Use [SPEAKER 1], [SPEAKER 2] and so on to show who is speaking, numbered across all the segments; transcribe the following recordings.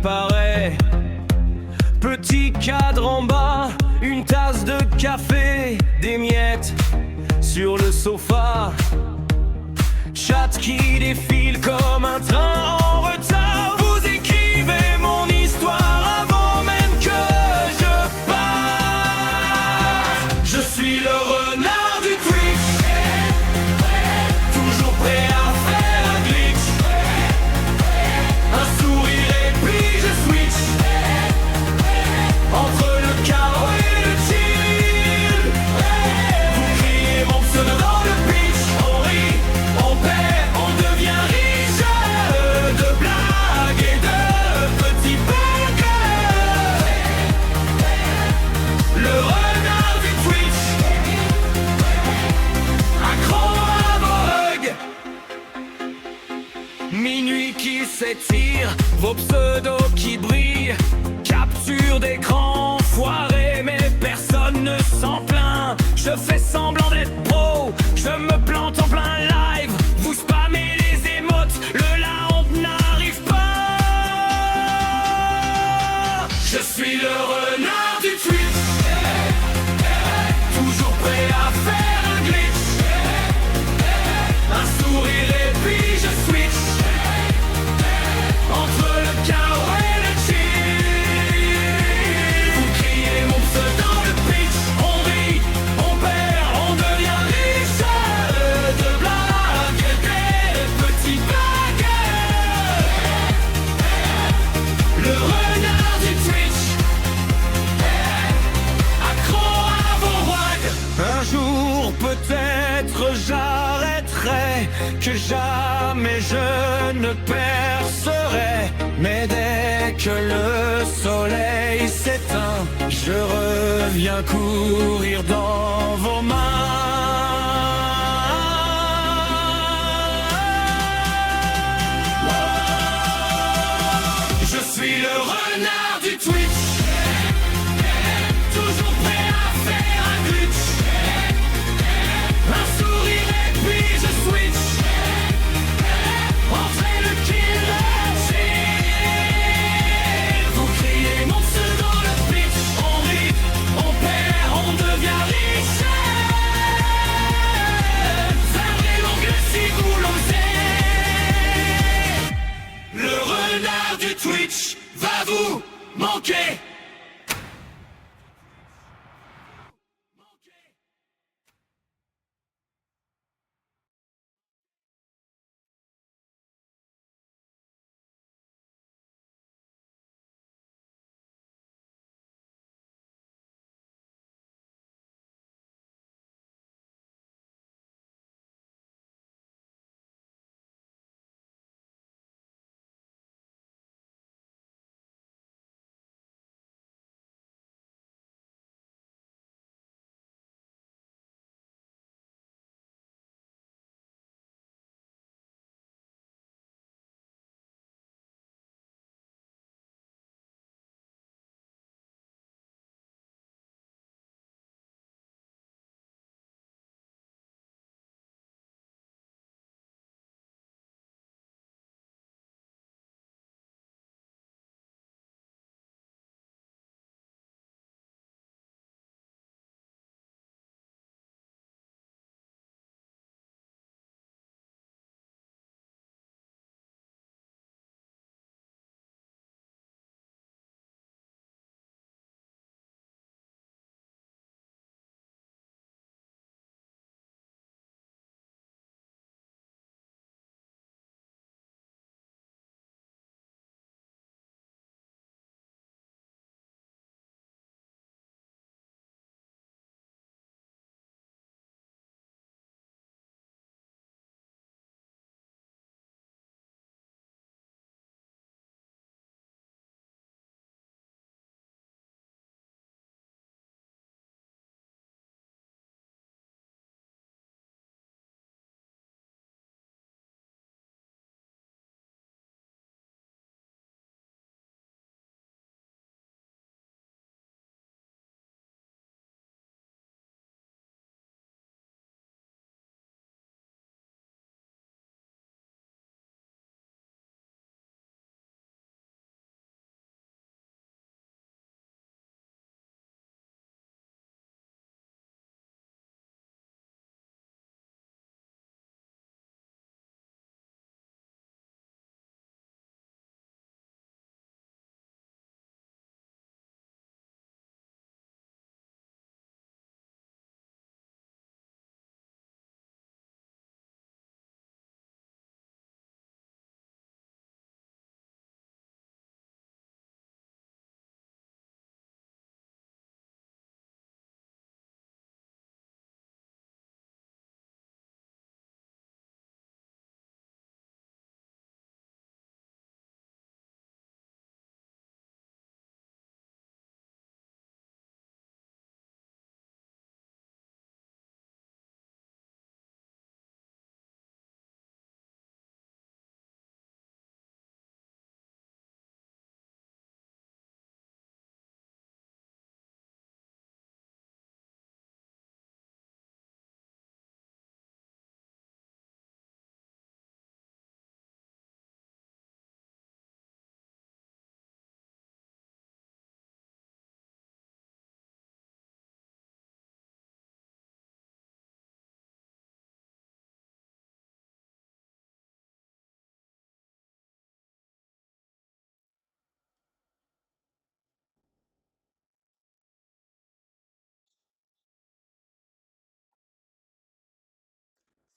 [SPEAKER 1] apparaît. Petit cadre en bas, une tasse de café, des miettes sur le sofa. Chat qui défile comme un train en retard. Vous écrivez mon histoire avant même que je parte. Je suis le renard du Twitch, toujours prêt à faire un glitch. Un sourire et puis je switch entre le chaos et le chill. Vous criez mon pseudo dans le pitch. On rit, on perd, on devient riche. De blagues et de petits bugs. Le renard du Twitch, accro à vos hugs. Minuit qui s'étire, vos pseudos qui brillent. Capture d'écran foiré, mais personne ne s'en plaint. Je fais semblant d'être pro, je me plante en plein live. Vous spammez les émotes, la honte n'arrive pas. Je suis le renard du Twitch, toujours prêt à faire un glitch. Un sourire et puis je switch entre le chaos et le chill. Vous criez mon pseudo dans le pitch. On rit, on perd, on devient riche. De blagues et des petits bugs. Le renard du Twitch, accro à vos wags. Un jour peut-être j'arrêterai, que jamais je ne percerai. Mais dès que le soleil s'éteint, je reviens courir dans vos mains. Je suis le renard du Twitch, toujours prêt à faire un glitch. Un sourire et puis je switch entre le kill et le chill. Vous criez mon pseudo dans le pitch. On rit, on perd, on devient riche. Fermez l'onglet si vous l'osez. Le renard du Twitch va vous manquer.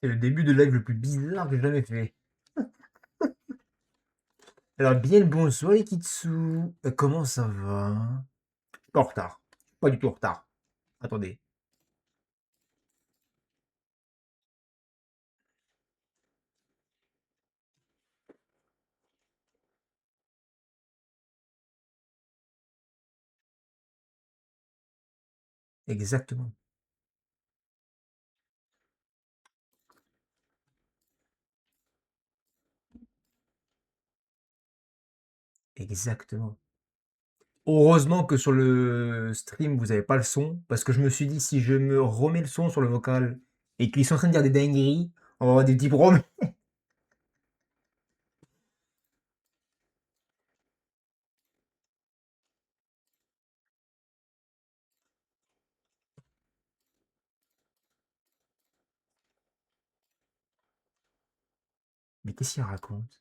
[SPEAKER 2] C'est le début de live le plus bizarre que j'ai jamais fait. Alors, bien le bonsoir, Ikitsu. Comment ça va? Pas en retard. Pas du tout en retard. Attendez. Exactement. Exactement. Heureusement que sur le stream, vous avez pas le son. Parce que je me suis dit, si je me remets le son sur le vocal et qu'ils sont en train de dire des dingueries, on va avoir des petits problèmes. Mais qu'est-ce qu'il raconte?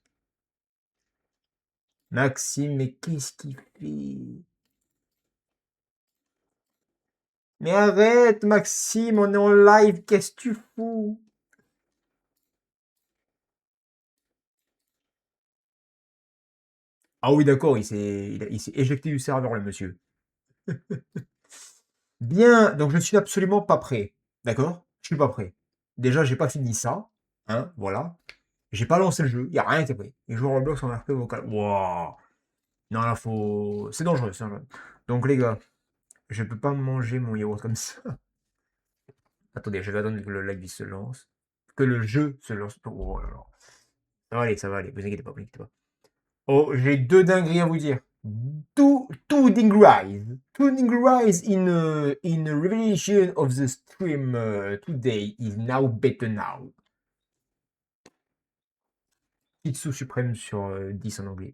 [SPEAKER 2] Maxime, mais qu'est-ce qu'il fait? Mais arrête, Maxime, on est en live, qu'est-ce que tu fous? Ah oui, d'accord, il s'est éjecté du serveur, le monsieur. Bien, donc je ne suis absolument pas prêt. D'accord? Je suis pas prêt. Déjà, j'ai pas fini ça. Hein, voilà. J'ai pas lancé le jeu, il y a rien qui est prêt. Les joueurs Roblox en RP vocal. Wow. Non, là, faut. C'est dangereux, c'est dangereux. Donc, les gars, je peux pas manger mon yaourt comme ça. Attendez, je vais attendre que le live il se lance. Que le jeu se lance. Oh là là. Ça va aller, vous inquiétez pas, vous inquiétez pas. Oh, j'ai deux dingueries à vous dire. Two dingueries. Two dingueries in a revelation of the stream today is now better now. Itsu suprême sur 10 en anglais.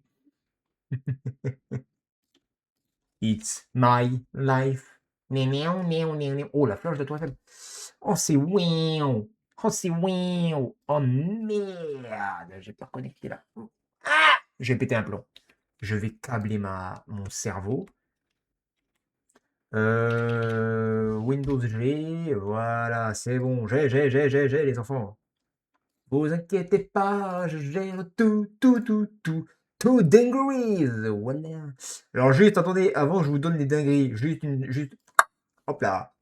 [SPEAKER 2] It's my life. Miaou, miaou, miaou, miaou. Oh, la flèche de Tour Eiffel. Oh, c'est wow. Oh, c'est wow. Oh, merde. J'ai pas reconnecté là. Ah, j'ai pété un plomb. Je vais câbler mon cerveau. Windows G, voilà, c'est bon. J'ai, les enfants. Vous inquiétez pas, je gère tout dingueries. Voilà. Alors, juste, attendez, avant, je vous donne les dingueries. Hop là.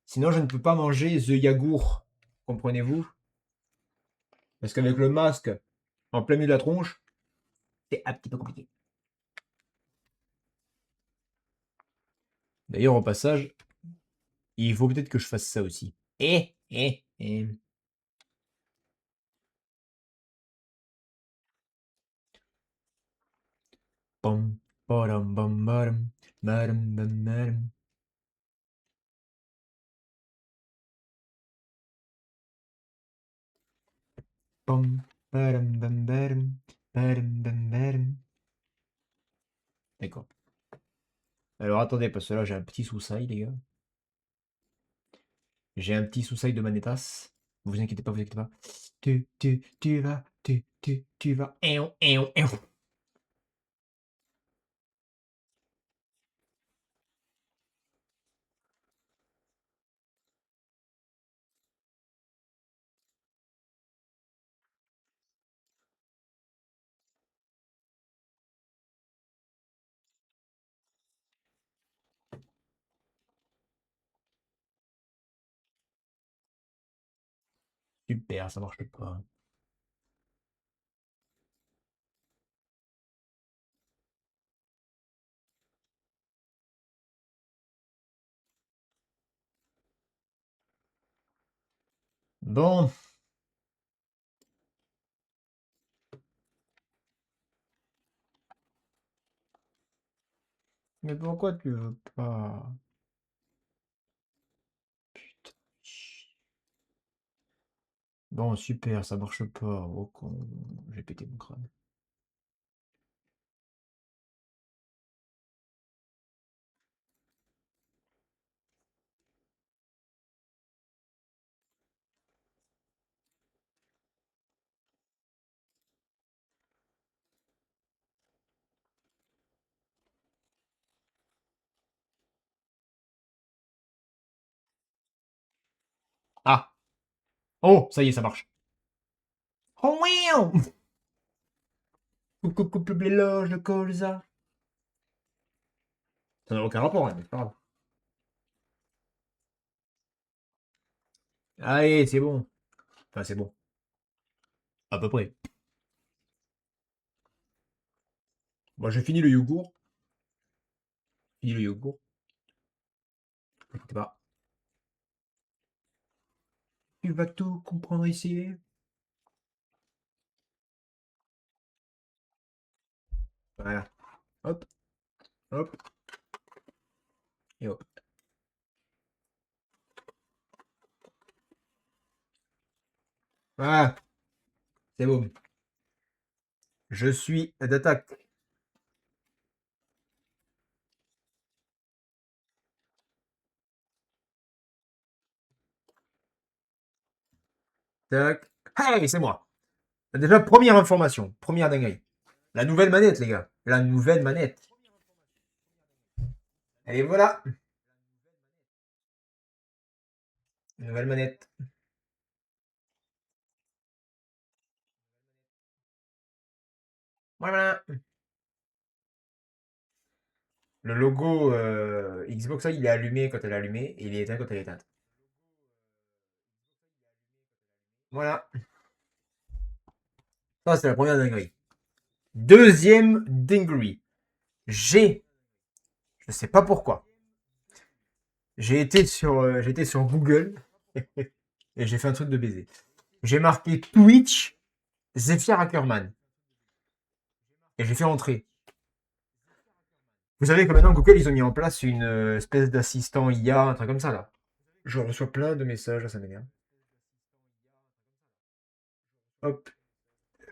[SPEAKER 2] Sinon, je ne peux pas manger the yagourt. Comprenez-vous? Parce qu'avec le masque en plein milieu de la tronche, c'est un petit peu compliqué. D'ailleurs, au passage, il faut peut-être que je fasse ça aussi. Eh. Pom, param, bam, baram, baram, bam, baram. Pom, param, bam, baram, baram, bam, baram. D'accord. Alors attendez, parce que là j'ai un petit sous-sail, les gars. J'ai un petit sous-sail de manetas. Vous inquiétez pas, vous inquiétez pas. Tu vas. Éon, éon, éon. Super, ça marche pas. Bon, mais pourquoi tu veux pas? Putain. Bon, super, ça marche pas. Oh con, j'ai pété mon crâne. Ah! Oh, ça y est, ça marche. Oh, wow. Coucou, coupe l'éloge de colza. Ça n'a aucun rapport, hein, mais c'est pas grave. Allez, c'est bon. Enfin, c'est bon. À peu près. Bon, j'ai fini le yogourt. Fini le yogourt. Écoutez pas. Tu vas tout comprendre ici. Voilà. Hop, hop, et hop. Voilà, c'est bon. Je suis d'attaque. Tac. Hey, c'est moi. Déjà, première information. Première dinguerie. La nouvelle manette, les gars. La nouvelle manette. Et voilà. Nouvelle manette. Voilà. Le logo Xbox, il est allumé quand elle est allumée et il est éteint quand elle est éteinte. Voilà. Ça, c'est la première dinguerie. Deuxième dinguerie. Je sais pas pourquoi, j'étais sur Google et j'ai fait un truc de baiser. J'ai marqué Twitch Zephyr Ackerman et j'ai fait entrer. Vous savez que maintenant Google, ils ont mis en place une espèce d'assistant IA, un truc comme ça là. Je reçois plein de messages, ça m'énerve. Hop.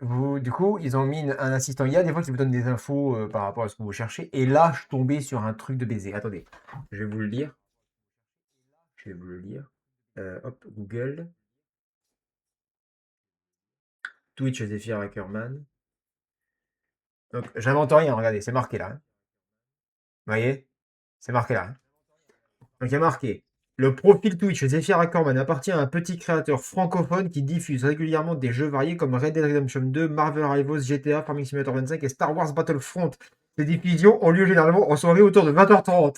[SPEAKER 2] Du coup, ils ont mis un assistant IA, des fois qui vous donne des infos par rapport à ce que vous cherchez. Et là, je suis tombé sur un truc de baiser. Attendez, je vais vous le lire. Je vais vous le lire. Hop, Google. Twitch Zephyr Ackerman. Donc, j'invente rien, regardez, c'est marqué là, hein. Vous voyez? C'est marqué là, hein. Donc, il y a marqué: le profil Twitch Zephyr Ackerman appartient à un petit créateur francophone qui diffuse régulièrement des jeux variés comme Red Dead Redemption 2, Marvel Rivals, GTA, Farming Simulator 25 et Star Wars Battlefront. Ces diffusions ont lieu généralement en soirée autour de 20h30.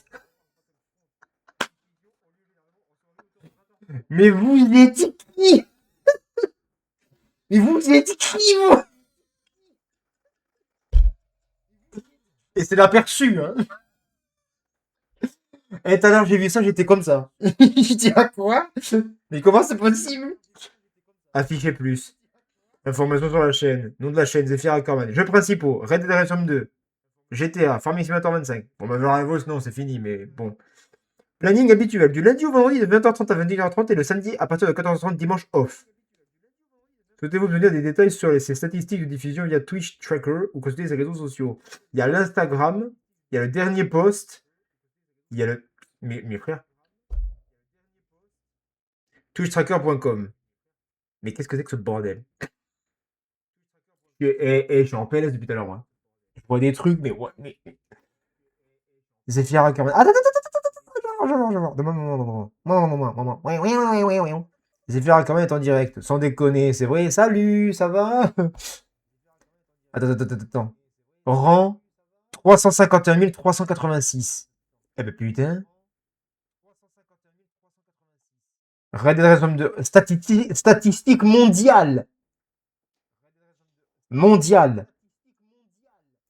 [SPEAKER 2] Mais vous êtes qui? Mais vous êtes qui, vous? Et c'est l'aperçu, hein. Et tout à l'heure, j'ai vu ça, j'étais comme ça. Je dis à quoi? Mais comment c'est possible? Afficher plus. Informations sur la chaîne. Nom de la chaîne, Zephyr Ackerman. Jeux principaux: Red Dead Redemption 2, GTA, Farming Simulator 25. Bon, bah, Rivals, non, c'est fini, mais bon. Planning habituel. Du lundi au vendredi de 20h30 à 21h30 et le samedi à partir de 14h30, dimanche off. Souhaitez-vous obtenir des détails sur ces statistiques de diffusion via Twitch Tracker ou consulter ses réseaux sociaux? Il y a l'Instagram, il y a le dernier post, il y a le. Mes frères. TwitchTracker.com. Mais qu'est-ce que c'est que ce bordel? Je suis en PLS depuis tout à l'heure, moi. Je vois des trucs, mais ouais, mais. Zephyr Ackerman. Attends, attends, attends, attends, attends, attends, attends. Zephyr Ackerman est en direct, sans déconner, c'est vrai. Salut, ça va? Attends, attends, attends, attends. Rang 351 386. Eh ben putain. Red Dead Redemption 2. Statistique mondiale. Mondiale.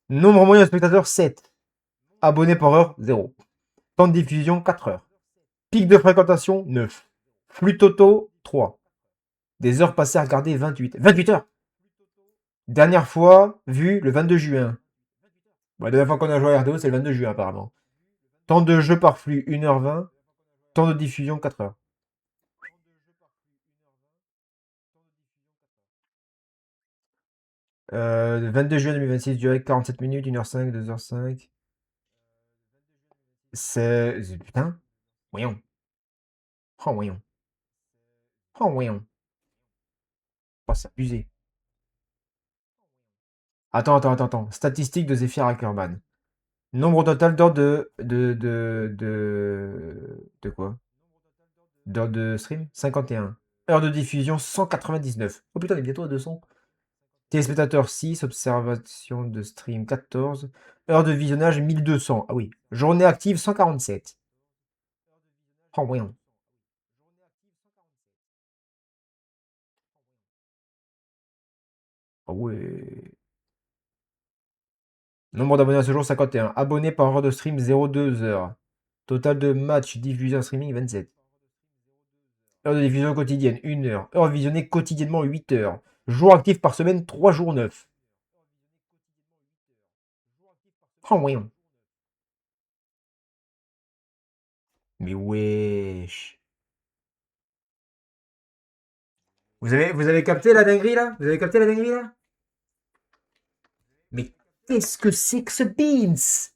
[SPEAKER 2] Nombre moyen de spectateurs 7. Abonnés par heure 0. Temps de diffusion 4 heures. Pic de fréquentation 9. Flux totaux 3. Des heures passées à regarder 28. 28 heures. Dernière fois vue le 22 juin. Bon, la dernière fois qu'on a joué à RDO, c'est le 22 juin apparemment. Temps de jeu par flux 1h20. Temps de diffusion 4 heures. 22 juin 2026, durée 47 minutes, 1h05, 2h05. Putain. Voyons. Oh, voyons. Oh, voyons. Oh, c'est abusé. Attends. Statistique de Zephyr Ackerman. Nombre total d'heures de quoi? D'heures de stream? 51. Heure de diffusion 199. Oh putain, on est bientôt à 200. Téléspectateurs 6, observation de stream 14. Heure de visionnage 1200. Ah oui. Journée active 147. Oh voyons. Ah ouais. Nombre d'abonnés à ce jour 51. Abonnés par heure de stream 0,2 heures. Total de matchs diffusés en streaming 27. Heure de diffusion quotidienne 1 heure. Heure visionnée quotidiennement 8 heures. Jours actifs par semaine 3 jours 9. Oh voyons. Mais wesh. Vous avez capté la dinguerie là? Vous avez capté la dinguerie là? Mais qu'est-ce que c'est que ce Beans?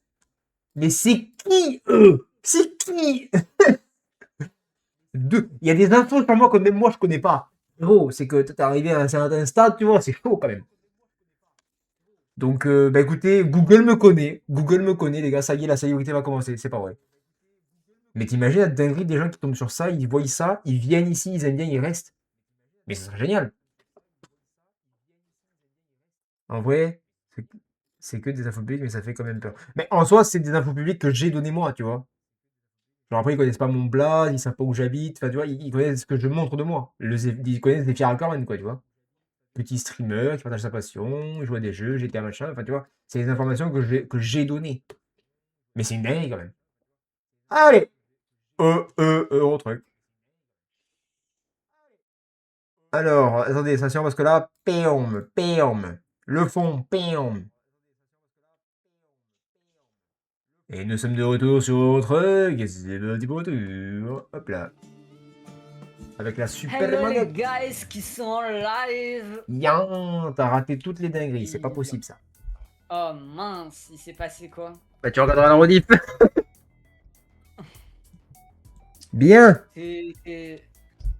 [SPEAKER 2] Mais c'est qui eux? C'est qui? Il y a des infos sur moi que même moi je connais pas. Gros, c'est que t'es arrivé à un certain stade, tu vois, c'est chaud quand même. Donc, bah écoutez, Google me connaît. Google me connaît, les gars, ça y est, la célébrité va commencer, c'est pas vrai. Mais t'imagines la dinguerie des gens qui tombent sur ça, ils voient ça, ils viennent ici, ils aiment bien, ils restent. Mais ce serait génial. En vrai, c'est c'est que des infos publiques, mais ça fait quand même peur. Mais en soi, c'est des infos publiques que j'ai donné moi, tu vois. Genre après, ils connaissent pas mon blaze, ils savent pas où j'habite, enfin, tu vois, ils connaissent ce que je montre de moi. Ils connaissent des Pierre Ackerman, quoi, tu vois. Petit streamer qui partage sa passion, il joue à des jeux, GTA machin, enfin, tu vois. C'est des informations que j'ai données. Mais c'est une dinguerie quand même. Allez! Euro truc. Alors, attendez, attention, parce que là, péom, péom. Le fond, péom. Et nous sommes de retour sur notre c'est petit retour. Hop là. Avec la super
[SPEAKER 3] Hello les
[SPEAKER 2] manette.
[SPEAKER 3] guys qui sont en live.
[SPEAKER 2] Yan, t'as raté toutes les dingueries, c'est pas possible ça.
[SPEAKER 3] Oh mince, il s'est passé quoi?
[SPEAKER 2] Bah tu regarderas la rediff. Bien.
[SPEAKER 3] Et-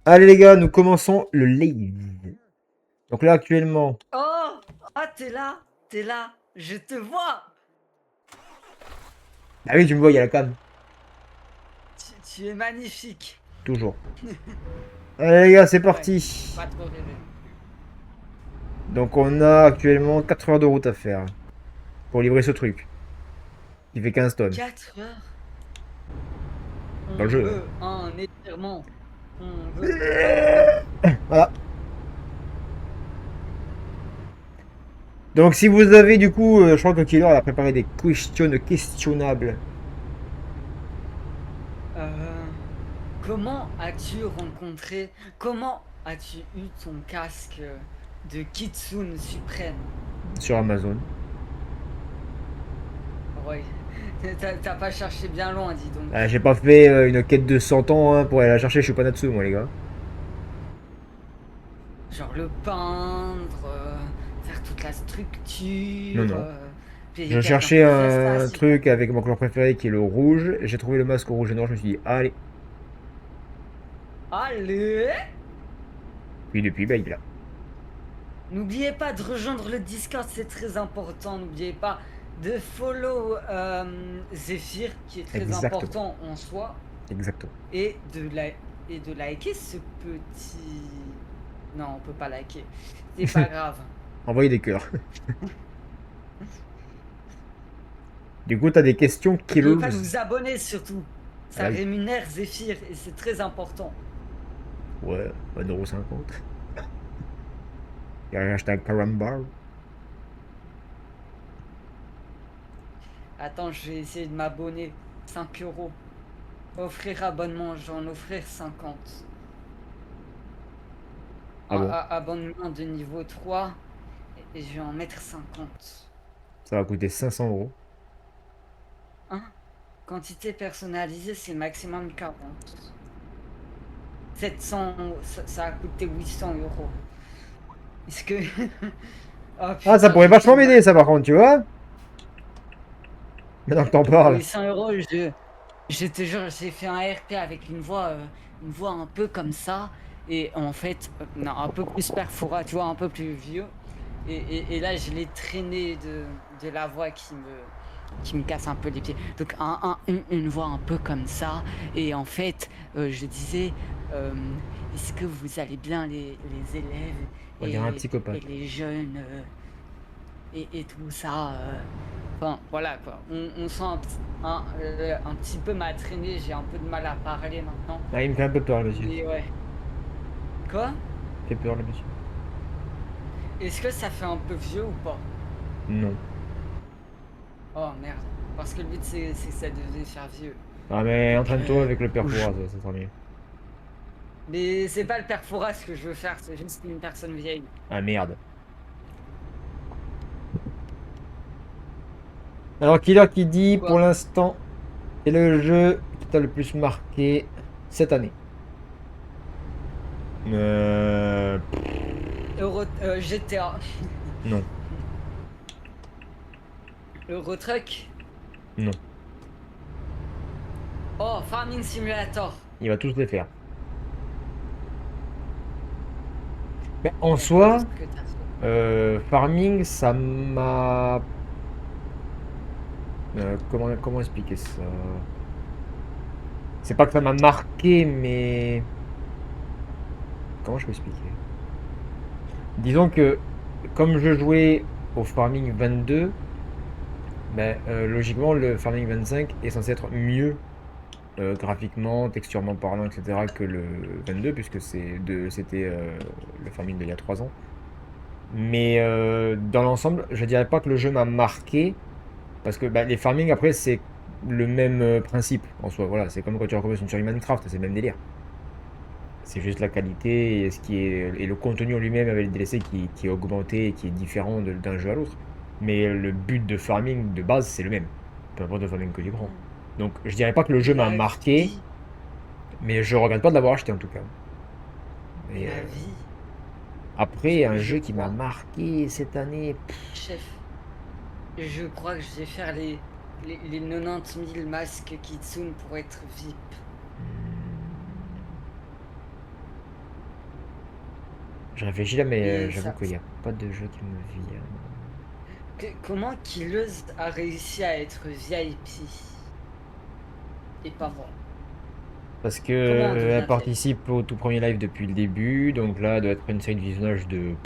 [SPEAKER 2] Allez les gars, nous commençons le live. Donc là actuellement,
[SPEAKER 3] Oh! Ah t'es là, je te vois!
[SPEAKER 2] ah oui tu me vois, il y a la cam,
[SPEAKER 3] Tu es magnifique.
[SPEAKER 2] toujours. Allez les gars, c'est
[SPEAKER 3] Ouais,
[SPEAKER 2] parti.
[SPEAKER 3] pas trop rêvé.
[SPEAKER 2] Donc on a actuellement 4 heures de route à faire pour livrer ce truc. Qui fait 15 tonnes.
[SPEAKER 3] 4 heures. On
[SPEAKER 2] Dans le jeu.
[SPEAKER 3] veut un étirement. On veut...
[SPEAKER 2] Voilà. Donc si vous avez du coup, je crois que Killer a préparé des questions questionnables.
[SPEAKER 3] Comment as-tu rencontré... Comment as-tu eu ton casque de Kitsune Suprême?
[SPEAKER 2] Sur Amazon.
[SPEAKER 3] Ouais. T'as pas cherché bien loin, dis donc.
[SPEAKER 2] J'ai pas fait une quête de 100 ans hein, pour aller la chercher, je suis pas Natsu moi les gars.
[SPEAKER 3] Genre le peindre, faire toute la structure.
[SPEAKER 2] Non, non.
[SPEAKER 3] Payer
[SPEAKER 2] Je
[SPEAKER 3] quelqu'un
[SPEAKER 2] cherchais
[SPEAKER 3] pour faire ça,
[SPEAKER 2] un
[SPEAKER 3] c'est-
[SPEAKER 2] truc avec mon couleur préférée qui est le rouge. J'ai trouvé le masque rouge et noir, je me suis dit allez.
[SPEAKER 3] Allez!
[SPEAKER 2] Puis depuis, bah il est là.
[SPEAKER 3] N'oubliez pas de rejoindre le Discord, c'est très important. N'oubliez pas de follow Zephyr, qui est très
[SPEAKER 2] Exactement.
[SPEAKER 3] important en soi.
[SPEAKER 2] Exactement.
[SPEAKER 3] Et de liker ce petit... Non, on peut pas liker. C'est pas grave.
[SPEAKER 2] Envoyez des cœurs. Du coup, t'as des questions
[SPEAKER 3] N'oubliez
[SPEAKER 2] killers.
[SPEAKER 3] pas de vous abonner surtout. Ça
[SPEAKER 2] Ah oui.
[SPEAKER 3] rémunère Zephyr et c'est très important.
[SPEAKER 2] Ouais, 1,50€. Il y a un hashtag Carambar.
[SPEAKER 3] Attends, je vais essayer de m'abonner. 5 euros. Offrir abonnement, j'en offrir 50.
[SPEAKER 2] Ah bon?
[SPEAKER 3] Abonnement de niveau 3. Et je vais en mettre 50.
[SPEAKER 2] Ça va coûter 500€.
[SPEAKER 3] Hein? Quantité personnalisée, c'est maximum 40. 700, ça a coûté 800 euros. Est-ce que... Oh,
[SPEAKER 2] Ah,
[SPEAKER 3] putain,
[SPEAKER 2] ça pourrait
[SPEAKER 3] je
[SPEAKER 2] vachement
[SPEAKER 3] suis
[SPEAKER 2] m'aider ça par contre, tu vois? Maintenant que t'en parles.
[SPEAKER 3] 800 euros, je te jure, j'ai fait un RP avec une voix un peu comme ça. Et en fait, non, un peu plus perfora, tu vois, un peu plus vieux. Et là, je l'ai traîné de la voix qui me... qui me casse un peu les pieds. Donc une voix un peu comme ça. Et en fait, je disais, euh, est-ce que vous allez bien les élèves
[SPEAKER 2] On dirait un
[SPEAKER 3] et
[SPEAKER 2] psychopathe.
[SPEAKER 3] les jeunes et tout ça. Enfin, voilà quoi. On sent un petit peu ma traînée. J'ai un peu de mal à parler maintenant.
[SPEAKER 2] Ah, il me fait un peu peur, le monsieur.
[SPEAKER 3] Mais ouais. Quoi?
[SPEAKER 2] Il fait peur, le monsieur.
[SPEAKER 3] Est-ce que ça fait un peu vieux ou pas?
[SPEAKER 2] Non.
[SPEAKER 3] Oh merde. Parce que le but c'est que ça devait faire vieux.
[SPEAKER 2] Ah, mais entraîne-toi avec le père
[SPEAKER 3] Ou je-
[SPEAKER 2] Fouras, ça sera mieux.
[SPEAKER 3] Mais c'est pas le père Fouras que je veux faire, c'est juste une personne vieille.
[SPEAKER 2] Ah, merde. Alors, Killer qui dit,
[SPEAKER 3] Quoi?
[SPEAKER 2] pour l'instant, c'est le jeu qui t'a le plus marqué cette année. Euh...
[SPEAKER 3] GTA.
[SPEAKER 2] Non.
[SPEAKER 3] Eurotruck.
[SPEAKER 2] Non.
[SPEAKER 3] Oh, Farming Simulator.
[SPEAKER 2] Il va tous les faire. Mais en soi,
[SPEAKER 3] Que t'as fait.
[SPEAKER 2] Farming, ça m'a... comment expliquer ça? C'est pas que ça m'a marqué, mais... Comment je peux expliquer? Disons que, comme je jouais au Farming 22, ben, logiquement, le Farming 25 est censé être mieux graphiquement, texturement parlant, etc. que le 22, puisque c'était le Farming d'il y a 3 ans. Mais dans l'ensemble, je dirais pas que le jeu m'a marqué, parce que bah, les farming après c'est le même principe en soi. Voilà, c'est comme quand tu recommences une série Minecraft, c'est le même délire. C'est juste la qualité et, et le contenu en lui-même avec le DLC qui est augmenté et qui est différent d'un jeu à l'autre. Mais le but de farming de base c'est le même, peu importe le farming que tu prends. Donc je dirais pas que le jeu m'a
[SPEAKER 3] La
[SPEAKER 2] marqué,
[SPEAKER 3] vie.
[SPEAKER 2] mais je regrette pas de l'avoir acheté en tout cas. Et,
[SPEAKER 3] La vie.
[SPEAKER 2] après, un
[SPEAKER 3] Je
[SPEAKER 2] jeu qui m'a
[SPEAKER 3] crois.
[SPEAKER 2] marqué cette année.
[SPEAKER 3] Chef. Je crois que je vais faire les 90 000 masques Kitsune pour être VIP.
[SPEAKER 2] Je réfléchis là, mais
[SPEAKER 3] Et
[SPEAKER 2] j'avoue
[SPEAKER 3] ça.
[SPEAKER 2] qu'il n'y a pas de jeu qui me vient.
[SPEAKER 3] Comment Killeuse a réussi à être VIP? Et pas moi.
[SPEAKER 2] Parce que
[SPEAKER 3] Comment on devient
[SPEAKER 2] elle
[SPEAKER 3] VIP?
[SPEAKER 2] participe au tout premier live depuis le début, donc là, elle doit être une série de visionnage de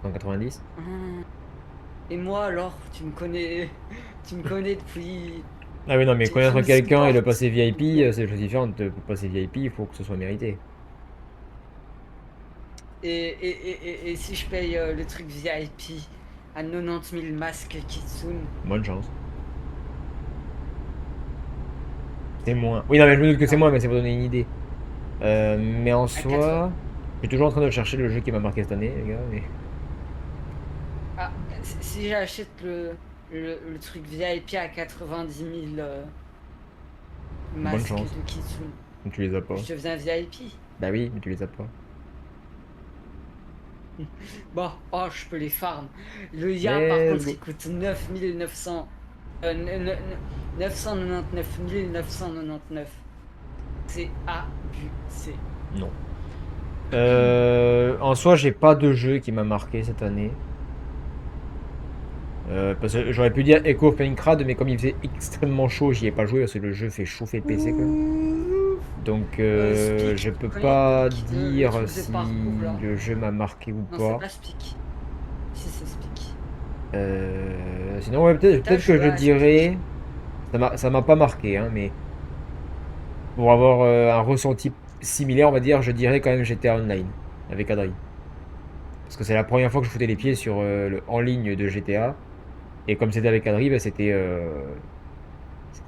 [SPEAKER 2] 190.
[SPEAKER 3] Hum. Et moi alors, tu me connais, tu me connais depuis.
[SPEAKER 2] Ah oui, non, mais
[SPEAKER 3] Tu
[SPEAKER 2] connaître
[SPEAKER 3] me
[SPEAKER 2] quelqu'un et le
[SPEAKER 3] supportes.
[SPEAKER 2] passer VIP, c'est une chose différente. Pour passer VIP, il faut que ce soit mérité.
[SPEAKER 3] Et si je paye le truc VIP à 90 000 masques Kitsune?
[SPEAKER 2] Bonne chance. C'est moins. Oui, non, mais je me doute que c'est moins, mais c'est pour donner une idée. Mais en
[SPEAKER 3] À 80.
[SPEAKER 2] soi, je suis toujours en train de chercher le jeu qui m'a marqué cette année, les gars. Mais...
[SPEAKER 3] Ah, si j'achète le truc VIP à 90 000
[SPEAKER 2] Bonne
[SPEAKER 3] masques
[SPEAKER 2] chance.
[SPEAKER 3] de Kitsune,
[SPEAKER 2] Tu les as pas.
[SPEAKER 3] je deviens VIP?
[SPEAKER 2] Bah oui, mais tu les as pas.
[SPEAKER 3] Bon, oh, je peux les farm. Le Ya, par
[SPEAKER 2] Let's
[SPEAKER 3] contre,
[SPEAKER 2] go.
[SPEAKER 3] il coûte 9900. 999 999. C'est abusé.
[SPEAKER 2] Non. En soi, j'ai pas de jeu qui m'a marqué cette année. Parce que j'aurais pu dire Echo of Pancrad, mais comme il faisait extrêmement chaud, j'y ai pas joué parce que le jeu fait chauffer le PC quand même. Donc
[SPEAKER 3] Speak,
[SPEAKER 2] je peux
[SPEAKER 3] tu connais
[SPEAKER 2] pas
[SPEAKER 3] Speak, le
[SPEAKER 2] dire
[SPEAKER 3] truc de
[SPEAKER 2] si
[SPEAKER 3] parcours, là.
[SPEAKER 2] le jeu m'a marqué ou
[SPEAKER 3] Non, c'est
[SPEAKER 2] pas.
[SPEAKER 3] pas Speak. Si, c'est Speak.
[SPEAKER 2] Sinon, ouais, peut-être
[SPEAKER 3] T'as
[SPEAKER 2] que
[SPEAKER 3] joué
[SPEAKER 2] je
[SPEAKER 3] à
[SPEAKER 2] dirais. Ça m'a pas marqué, hein, mais pour avoir un ressenti similaire, on va dire, je dirais quand même GTA Online avec Adrien. Parce que c'est la première fois que je foutais les pieds sur le en ligne de GTA. Et comme c'était avec Adri, bah, c'était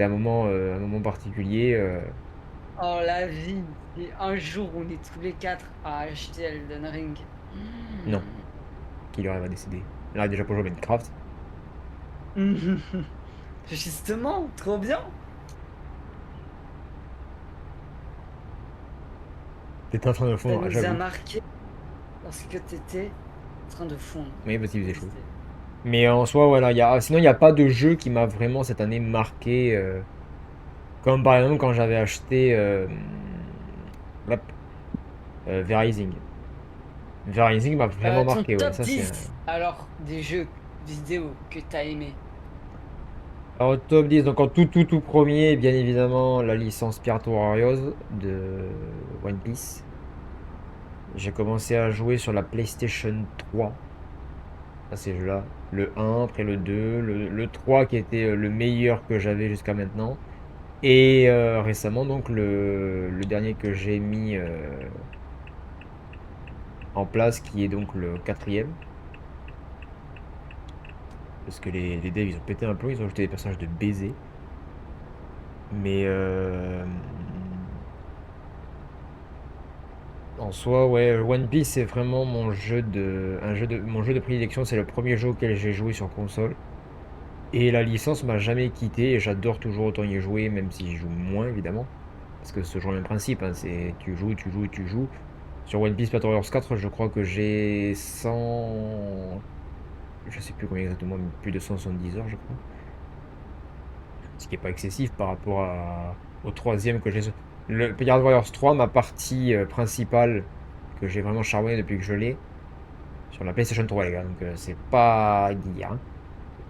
[SPEAKER 2] un moment particulier.
[SPEAKER 3] Oh la vie. Et un jour, on est tous les quatre à acheter Elden Ring.
[SPEAKER 2] Non, qui lui arrive à décéder. Elle a déjà pas joué à Minecraft.
[SPEAKER 3] Justement, trop bien.
[SPEAKER 2] T'étais en train de
[SPEAKER 3] Ça
[SPEAKER 2] fondre,
[SPEAKER 3] nous a
[SPEAKER 2] j'avoue.
[SPEAKER 3] marqué parce que t'étais en train de fondre.
[SPEAKER 2] Oui, parce qu'il faisait chaud. Mais en soi, voilà, sinon il n'y a pas de jeu qui m'a vraiment cette année marqué. Comme par exemple quand j'avais acheté hop, Verizing. Verizing m'a vraiment
[SPEAKER 3] Ton
[SPEAKER 2] marqué, ouais.
[SPEAKER 3] top
[SPEAKER 2] Ça, c'est
[SPEAKER 3] 10 alors des jeux vidéo que t'as aimé.
[SPEAKER 4] Alors, top 10, donc en tout premier, bien évidemment, la licence Pirate Warriors de One Piece. J'ai commencé à jouer sur la PlayStation 3 à ces jeux-là. Le 1, après le 2, le 3 qui était le meilleur que j'avais jusqu'à maintenant. Et récemment, donc, le dernier que j'ai mis en place, qui est donc le quatrième. Parce que les devs, ils ont pété un plomb, ils ont ajouté des personnages de baiser. Mais en soi, ouais, One Piece, c'est vraiment mon jeu de prédilection. C'est le premier jeu auquel j'ai joué sur console. Et la licence m'a jamais quitté. Et j'adore toujours autant y jouer, même si j'y joue moins, évidemment. Parce que c'est toujours le même principe, hein, c'est tu joues, tu joues, tu joues. Sur One Piece Pirate Warriors 4, je crois que j'ai 100... Je sais plus combien exactement, mais plus de 170 heures, je crois. Ce qui n'est pas excessif par rapport au troisième que j'ai. Le Pirate Warriors 3, ma partie principale, que j'ai vraiment charbonné depuis que je l'ai, sur la PlayStation 3, les gars, donc c'est pas d'hier. Hein.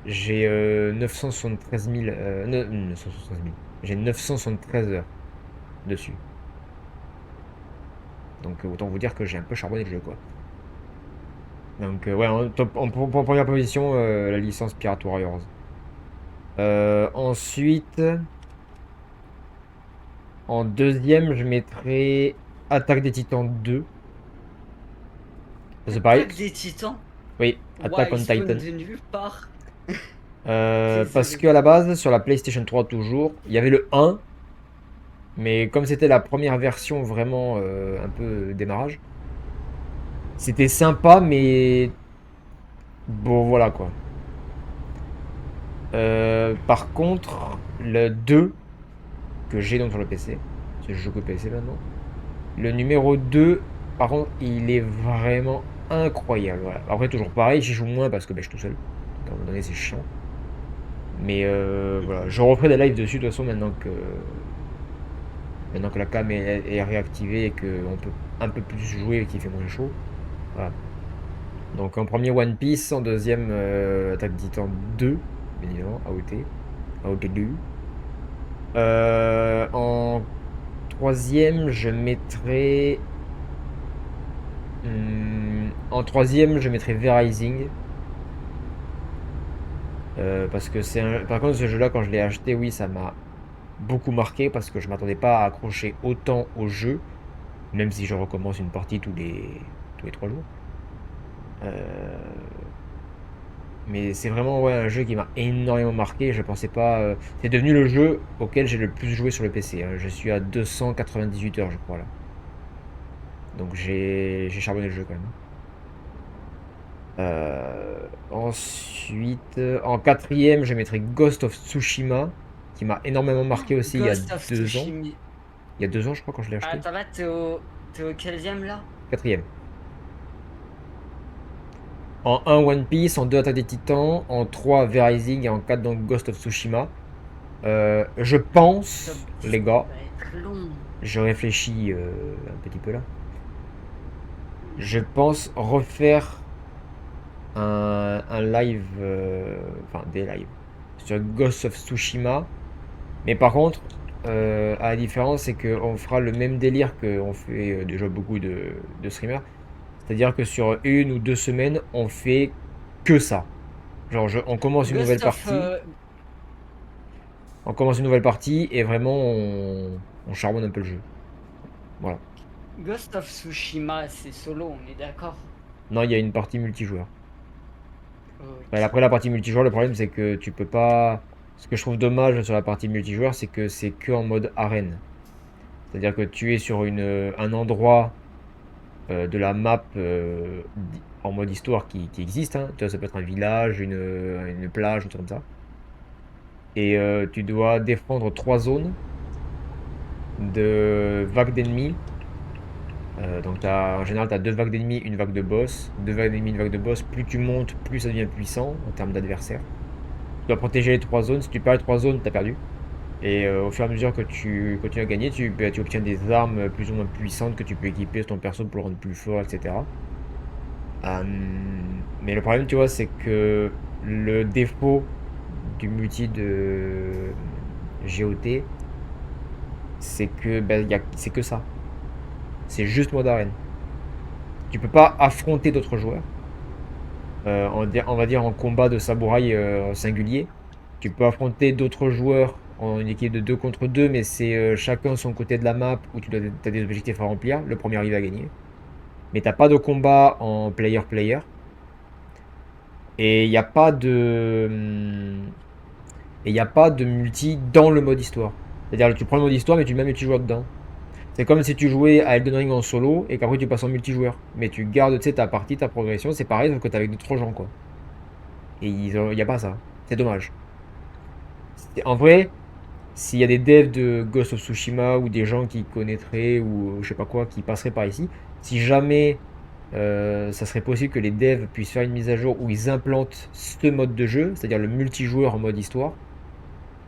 [SPEAKER 4] J'ai 973 000. 973 000. J'ai 973 heures dessus. Donc autant vous dire que j'ai un peu charbonné le jeu, quoi. Donc ouais, en première position, la licence Pirate Warriors. Ensuite, en deuxième, je mettrai Attaque des Titans 2. C'est pareil.
[SPEAKER 3] Attaque des Titans.
[SPEAKER 4] Oui, Attack
[SPEAKER 3] Ouais,
[SPEAKER 4] on
[SPEAKER 3] ils spawnent
[SPEAKER 4] Titan.
[SPEAKER 3] de nulle part.
[SPEAKER 4] Parce qu'à la base, sur la PlayStation 3 toujours, il y avait le 1. Mais comme c'était la première version vraiment un peu démarrage, c'était sympa, mais bon, voilà quoi. Par contre, le 2, que j'ai donc sur le PC, parce que je joue que PC maintenant, le numéro 2, par contre, il est vraiment incroyable. Voilà. Après, toujours pareil, j'y joue moins parce que ben, je suis tout seul. Donc, à un moment donné, c'est chiant. Mais voilà, je referai des lives dessus de toute façon maintenant que la cam est réactivée et qu'on peut un peu plus jouer et qu'il fait moins chaud. Voilà. Donc en premier One Piece, en deuxième Attaque des Titans 2, bien évidemment, AOT 2. En troisième, je mettrai... en troisième, je mettrai V-Rising. Parce que c'est un... Par contre, ce jeu-là, quand je l'ai acheté, oui, ça m'a beaucoup marqué parce que je m'attendais pas à accrocher autant au jeu, même si je recommence une partie tous les 3 jours. Mais c'est vraiment ouais, un jeu qui m'a énormément marqué. Je pensais pas. C'est devenu le jeu auquel j'ai le plus joué sur le PC. Hein. Je suis à 298 heures, je crois là. Donc j'ai charbonné le jeu quand même. Ensuite, en quatrième, je mettrai Ghost of Tsushima, qui m'a énormément marqué aussi
[SPEAKER 3] Ghost
[SPEAKER 4] il y a
[SPEAKER 3] of
[SPEAKER 4] 2 ans.
[SPEAKER 3] Tsushima.
[SPEAKER 4] Il y a 2 ans, je crois, quand je l'ai acheté.
[SPEAKER 3] Attends, là, t'es au quinzième là?
[SPEAKER 4] Quatrième. En 1 One Piece, en 2 Attaque des Titans, en 3 V-Rising et en 4 donc Ghost of Tsushima. Je pense, les gars,
[SPEAKER 3] Ça va être long.
[SPEAKER 4] je réfléchis un petit peu là. Je pense refaire un live, enfin des lives, sur Ghost of Tsushima. Mais par contre, à la différence, c'est qu'on fera le même délire qu'on fait déjà beaucoup de streamers. C'est-à-dire que sur 1 ou 2 semaines, on fait que ça. Genre, on commence une nouvelle
[SPEAKER 3] Ghost of,
[SPEAKER 4] partie. On commence une nouvelle partie et vraiment on charbonne un peu le jeu. Voilà.
[SPEAKER 3] Ghost of Tsushima, c'est solo, on est d'accord?
[SPEAKER 4] Non, il y a une partie multijoueur.
[SPEAKER 3] Ok.
[SPEAKER 4] Ouais, après la partie multijoueur, le problème c'est que tu peux pas. Ce que je trouve dommage sur la partie multijoueur, c'est que c'est que en mode arène. C'est-à-dire que tu es sur un endroit de la map en mode histoire qui existe. Hein. Tu vois, ça peut être un village, une plage, un truc comme ça. Et tu dois défendre 3 zones de vagues d'ennemis. Donc en général, tu as 2 vagues d'ennemis, une vague de boss. 2 vagues d'ennemis, une vague de boss. Plus tu montes, plus ça devient puissant en termes d'adversaires. Tu dois protéger les 3 zones. Si tu perds les 3 zones, tu as perdu. Et au fur et à mesure que tu continues à gagner, tu obtiens des armes plus ou moins puissantes que tu peux équiper sur ton perso pour le rendre plus fort, etc. Mais le problème, tu vois, c'est que le défaut du multi de GOT, c'est que c'est que ça. C'est juste mode arène. Tu peux pas affronter d'autres joueurs. On va dire en combat de samouraï singulier. Tu peux affronter d'autres joueurs en une équipe de 2 contre 2, mais c'est chacun son côté de la map où tu as des objectifs à remplir. Le premier arrive à gagner. Mais t'as pas de combat en player-player. Et il n'y a pas de. Et il n'y a pas de multi dans le mode histoire. C'est-à-dire tu prends le mode histoire, mais tu mets un multijoueur dedans. C'est comme si tu jouais à Elden Ring en solo et qu'après tu passes en multijoueur. Mais tu gardes, tu sais, ta partie, ta progression, c'est pareil, sauf que t'es avec d'autres gens, quoi. Et il n'y a pas ça. C'est dommage. En vrai, s'il y a des devs de Ghost of Tsushima ou des gens qui connaîtraient ou je sais pas quoi, qui passeraient par ici, si jamais ça serait possible que les devs puissent faire une mise à jour où ils implantent ce mode de jeu, c'est-à-dire le multijoueur en mode histoire,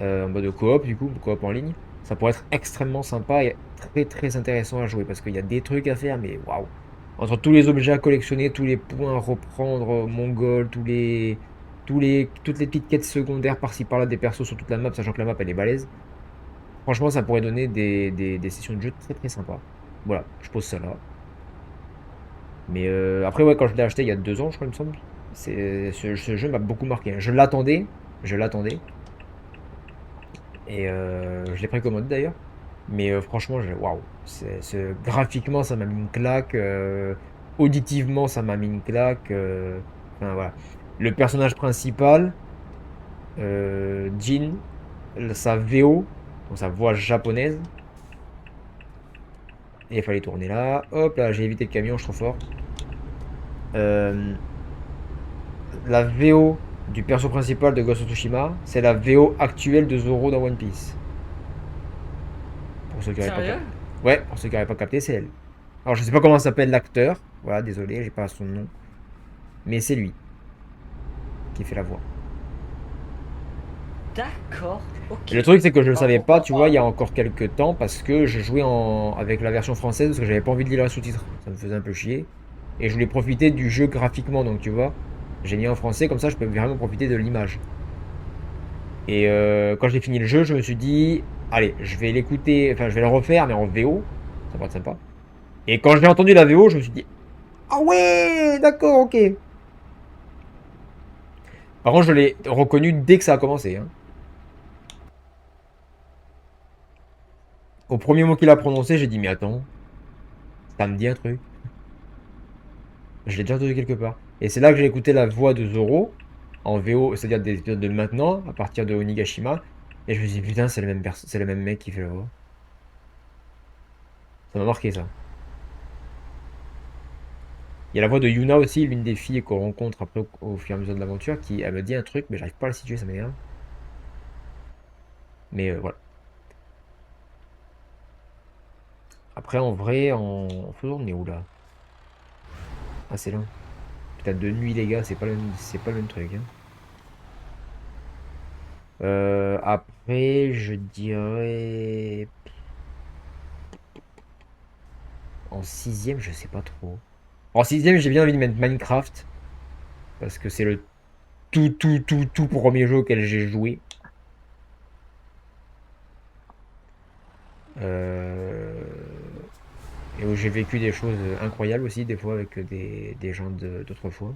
[SPEAKER 4] en mode coop du coup, coop en ligne, ça pourrait être extrêmement sympa et très très intéressant à jouer parce qu'il y a des trucs à faire, mais waouh! Entre tous les objets à collectionner, tous les points à reprendre, mongol, toutes les petites quêtes secondaires par-ci par-là des persos sur toute la map, sachant que la map elle est balèze. Franchement, ça pourrait donner des sessions de jeu très très sympas. Voilà, je pose ça là. Mais après, ouais, quand je l'ai acheté il y a 2 ans, je crois, il me semble, ce jeu m'a beaucoup marqué. Je l'attendais, et je l'ai précommandé d'ailleurs. Mais franchement, waouh, graphiquement, ça m'a mis une claque. Auditivement, ça m'a mis une claque. Enfin, voilà. Le personnage principal, Jin, sa VO, donc sa voix japonaise. Et il fallait tourner là. Hop là, j'ai évité le camion, je suis trop fort. La VO du perso principal de Ghost of Tsushima, c'est la VO actuelle de Zoro dans One Piece. Pour ceux qui n'auraient pas
[SPEAKER 3] Sérieux?
[SPEAKER 4] capté. Ouais, pour ceux qui n'auraient pas capté, c'est elle. Alors je sais pas comment s'appelle l'acteur. Voilà, désolé, j'ai pas son nom. Mais c'est lui qui fait la voix.
[SPEAKER 3] D'accord, ok.
[SPEAKER 4] Et le truc, c'est que je le
[SPEAKER 3] Bah,
[SPEAKER 4] savais pas,
[SPEAKER 3] pourquoi
[SPEAKER 4] tu vois,
[SPEAKER 3] pas,
[SPEAKER 4] il y a
[SPEAKER 3] hein.
[SPEAKER 4] encore quelques temps parce que je jouais avec la version française parce que j'avais pas envie de lire les sous-titres. Ça me faisait un peu chier. Et je voulais profiter du jeu graphiquement, donc tu vois, j'ai mis en français, comme ça je peux vraiment profiter de l'image. Et quand j'ai fini le jeu, je me suis dit, allez, je vais l'écouter, enfin je vais le refaire, mais en VO, ça va être sympa. Et quand j'ai entendu la VO, je me suis dit, ah ouais, d'accord, ok. Par contre, je l'ai reconnu dès que ça a commencé, hein. Au premier mot qu'il a prononcé, j'ai dit, mais attends, ça me dit un truc. Je l'ai déjà entendu quelque part. Et c'est là que j'ai écouté la voix de Zoro en VO, c'est-à-dire des épisodes de maintenant, à partir de Onigashima. Et je me suis dit, putain, c'est le même mec qui fait la voix. Ça m'a marqué ça. Il y a la voix de Yuna aussi, l'une des filles qu'on rencontre après au fur et à mesure de l'aventure, qui elle me dit un truc, mais j'arrive pas à le situer, ça m'énerve. Mais voilà. Après, en vrai, en faisant, on est où là? Ah, c'est long. Putain, de nuit, les gars, c'est pas le même truc, hein. Après, je dirais. En sixième, je sais pas trop. En sixième, j'ai bien envie de mettre Minecraft. Parce que c'est le tout premier jeu auquel j'ai joué. Euh, Et où j'ai vécu des choses incroyables aussi, des fois avec des gens d'autrefois.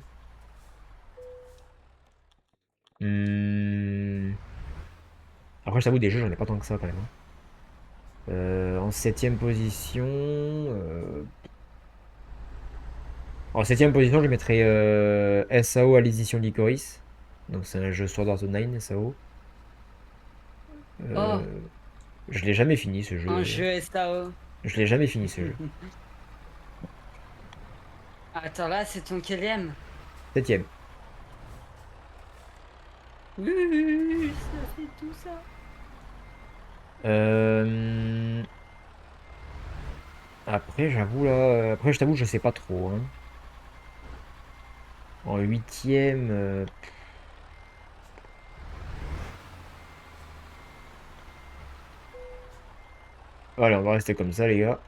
[SPEAKER 4] Après, je t'avoue, des jeux, j'en ai pas tant que ça quand même, hein. En septième position. En septième position, je mettrais SAO à l'édition Lycoris. Donc c'est un jeu Sword Art Online, SAO.
[SPEAKER 3] Oh,
[SPEAKER 4] Euh, je l'ai jamais fini ce jeu
[SPEAKER 3] un
[SPEAKER 4] d'ailleurs.
[SPEAKER 3] jeu SAO.
[SPEAKER 4] Je l'ai jamais fini ce jeu.
[SPEAKER 3] Attends, là, c'est ton quatrième.
[SPEAKER 4] Septième.
[SPEAKER 3] Oui, ça fait tout ça.
[SPEAKER 4] Euh, Après, j'avoue là. Après, je t'avoue, je sais pas trop, hein. En huitième. Allez, on va rester comme ça, les gars.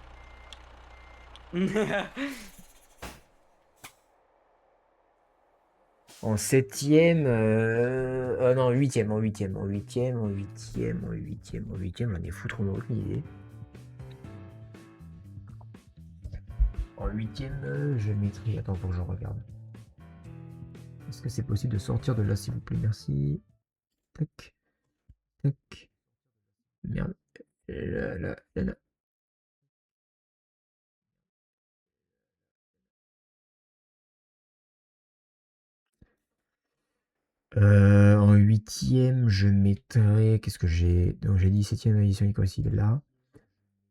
[SPEAKER 4] En En 7ème, non, 8ème, en 8ème, en 8ème, en 8ème, en 8ème, en 8ème, j'en ai foutre aucune idée. En 8ème, je mettrai. Attends, faut que je regarde. Est-ce que c'est possible de sortir de là, s'il vous plaît? Merci. Tac. Tac. Merde. Là. En 8ème, je mettrai. Qu'est-ce que j'ai? Donc j'ai dit 7ème édition Equal là.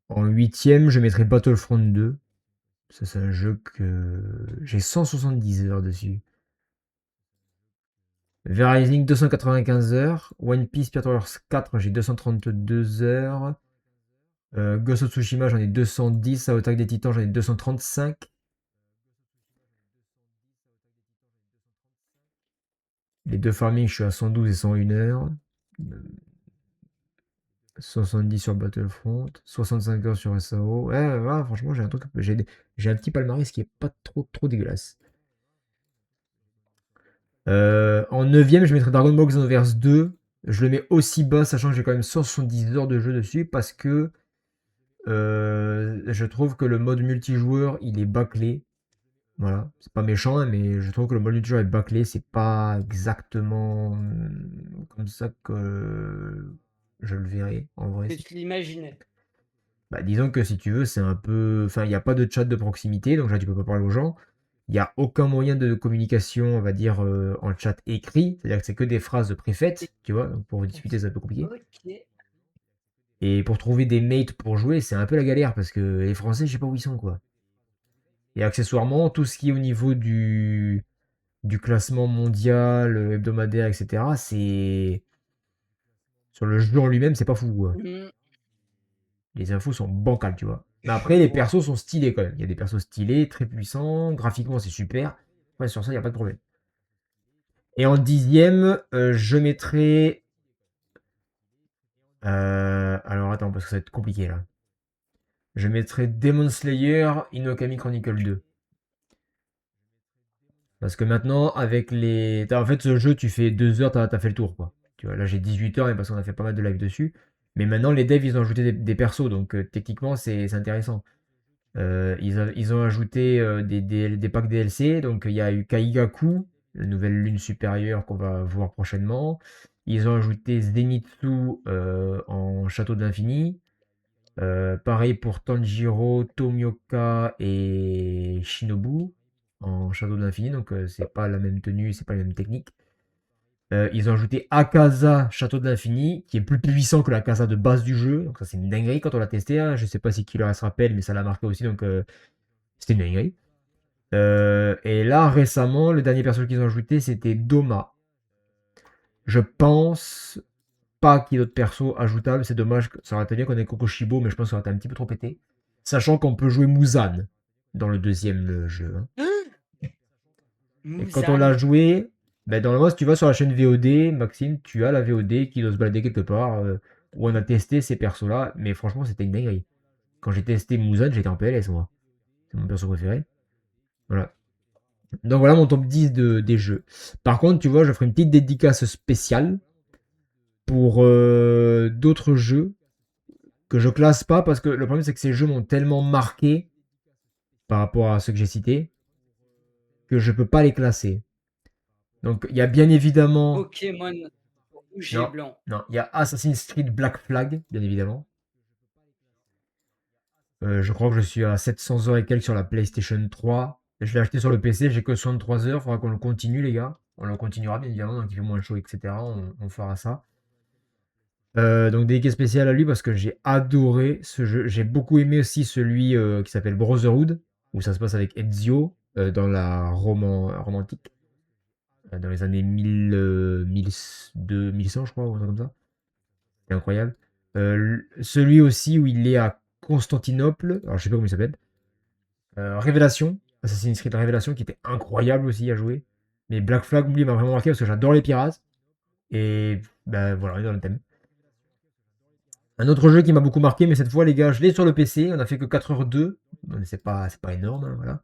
[SPEAKER 4] En 8ème, je mettrai Battlefront 2. Ça, c'est un jeu que j'ai 170 heures dessus. Verizing 295 heures. One Piece Pirate Warriors 4, j'ai 232 heures. Ghost of Tsushima, j'en ai 210. Attaque des Titans, j'en ai 235. Les deux farming, je suis à 112 et 101 heures. 70 sur Battlefront, 65 heures sur SAO. Ouais, franchement, j'ai un truc, j'ai un petit palmarès qui est pas trop dégueulasse. En 9ème, je mettrai Dragon Ball Xenoverse 2. Je le mets aussi bas, sachant que j'ai quand même 170 heures de jeu dessus, parce que je trouve que le mode multijoueur, il est bâclé. Voilà, c'est pas méchant, hein, mais je trouve que le mode multijoueur est bâclé. C'est pas exactement comme ça que je le verrai en vrai.
[SPEAKER 3] Que tu l'imaginais.
[SPEAKER 4] Bah, disons que si tu veux, c'est un peu. Enfin, il n'y a pas de chat de proximité, donc là, tu peux pas parler aux gens. Il n'y a aucun moyen de communication, on va dire, en chat écrit. C'est-à-dire que c'est que des phrases préfaites, tu vois. Donc pour discuter, c'est un peu compliqué.
[SPEAKER 3] Ok.
[SPEAKER 4] Et pour trouver des mates pour jouer, c'est un peu la galère parce que les Français, je sais pas où ils sont, quoi. Et accessoirement, tout ce qui est au niveau du classement mondial, hebdomadaire, etc., c'est. Sur le jeu en lui-même, c'est pas fou, quoi.
[SPEAKER 3] Hmm,
[SPEAKER 4] Les infos sont bancales, tu vois. Mais
[SPEAKER 3] je
[SPEAKER 4] après, les
[SPEAKER 3] vois.
[SPEAKER 4] persos sont stylés quand même. Il y a des persos stylés, très puissants. Graphiquement, c'est super. Ouais, sur ça, il n'y a pas de problème. Et en 10ème, je mettrai. Alors attends, parce que ça va être compliqué là. Je mettrai Demon Slayer Inokami Chronicle 2. Parce que maintenant, avec les. En fait, ce jeu, tu fais 2 heures, t'as fait le tour, quoi. Tu vois, là, j'ai 18 heures, mais parce qu'on a fait pas mal de live dessus. Mais maintenant, les devs, ils ont ajouté des persos, donc techniquement, c'est intéressant. Ils ont ajouté des packs DLC. Donc il y a eu Kaigaku, la nouvelle lune supérieure qu'on va voir prochainement. Ils ont ajouté Zenitsu en Château de l'Infini. Pareil pour Tanjiro, Tomioka et Shinobu en Château de l'Infini. Donc c'est pas la même tenue, c'est pas la même technique. Ils ont ajouté Akaza Château de l'Infini, qui est plus puissant que la Akaza de base du jeu. Donc ça c'est une dinguerie quand on l'a testé, hein. Je sais pas si Killer se rappelle, mais ça l'a marqué aussi, donc c'était une dinguerie. Et là récemment, le dernier perso qu'ils ont ajouté, c'était Doma. Je pense pas qu'il y ait d'autres persos ajoutables. C'est dommage, ça aurait été bien qu'on ait Kokoshibo, mais je pense que ça aurait été un petit peu trop pété. Sachant qu'on peut jouer Muzan dans le deuxième jeu, hein. Et quand on
[SPEAKER 3] Muzan.
[SPEAKER 4] l'a joué, ben dans le mode, si tu vas sur la chaîne VOD, Maxime, tu as la VOD qui doit se balader quelque part, où on a testé ces persos-là, mais franchement, c'était une dinguerie. Quand j'ai testé Muzan, j'étais en PLS, moi. C'est mon perso préféré. Voilà. Donc voilà mon top 10 des jeux. Par contre, tu vois, je ferai une petite dédicace spéciale pour d'autres jeux que je classe pas, parce que le problème, c'est que ces jeux m'ont tellement marqué par rapport à ceux que j'ai cités, que je peux pas les classer. Donc il y a bien évidemment.
[SPEAKER 3] Pokémon rouge et
[SPEAKER 4] Non,
[SPEAKER 3] blanc.
[SPEAKER 4] non, il y a Assassin's Creed Black Flag, bien évidemment. Je crois que je suis à 700 heures et quelques sur la PlayStation 3. Je l'ai acheté sur le PC, j'ai que 63 heures. Il faudra qu'on le continue, les gars. On le continuera, bien évidemment, donc il fait moins chaud, etc. On fera ça. Donc dédicace spéciale à lui parce que j'ai adoré ce jeu. J'ai beaucoup aimé aussi celui qui s'appelle Brotherhood, où ça se passe avec Ezio dans la romantique. Dans les années 1100, je crois, ou un truc comme ça. C'est incroyable. Celui aussi où il est à Constantinople, alors je sais pas comment il s'appelle. Révélation, Assassin's Creed Révélation, qui était incroyable aussi à jouer. Mais Black Flag, lui, m'a vraiment marqué parce que j'adore les pirates. Et ben voilà, on est dans le thème. Un autre jeu qui m'a beaucoup marqué, mais cette fois, les gars, je l'ai sur le PC. On a fait que 4h02. C'est pas énorme, hein, voilà.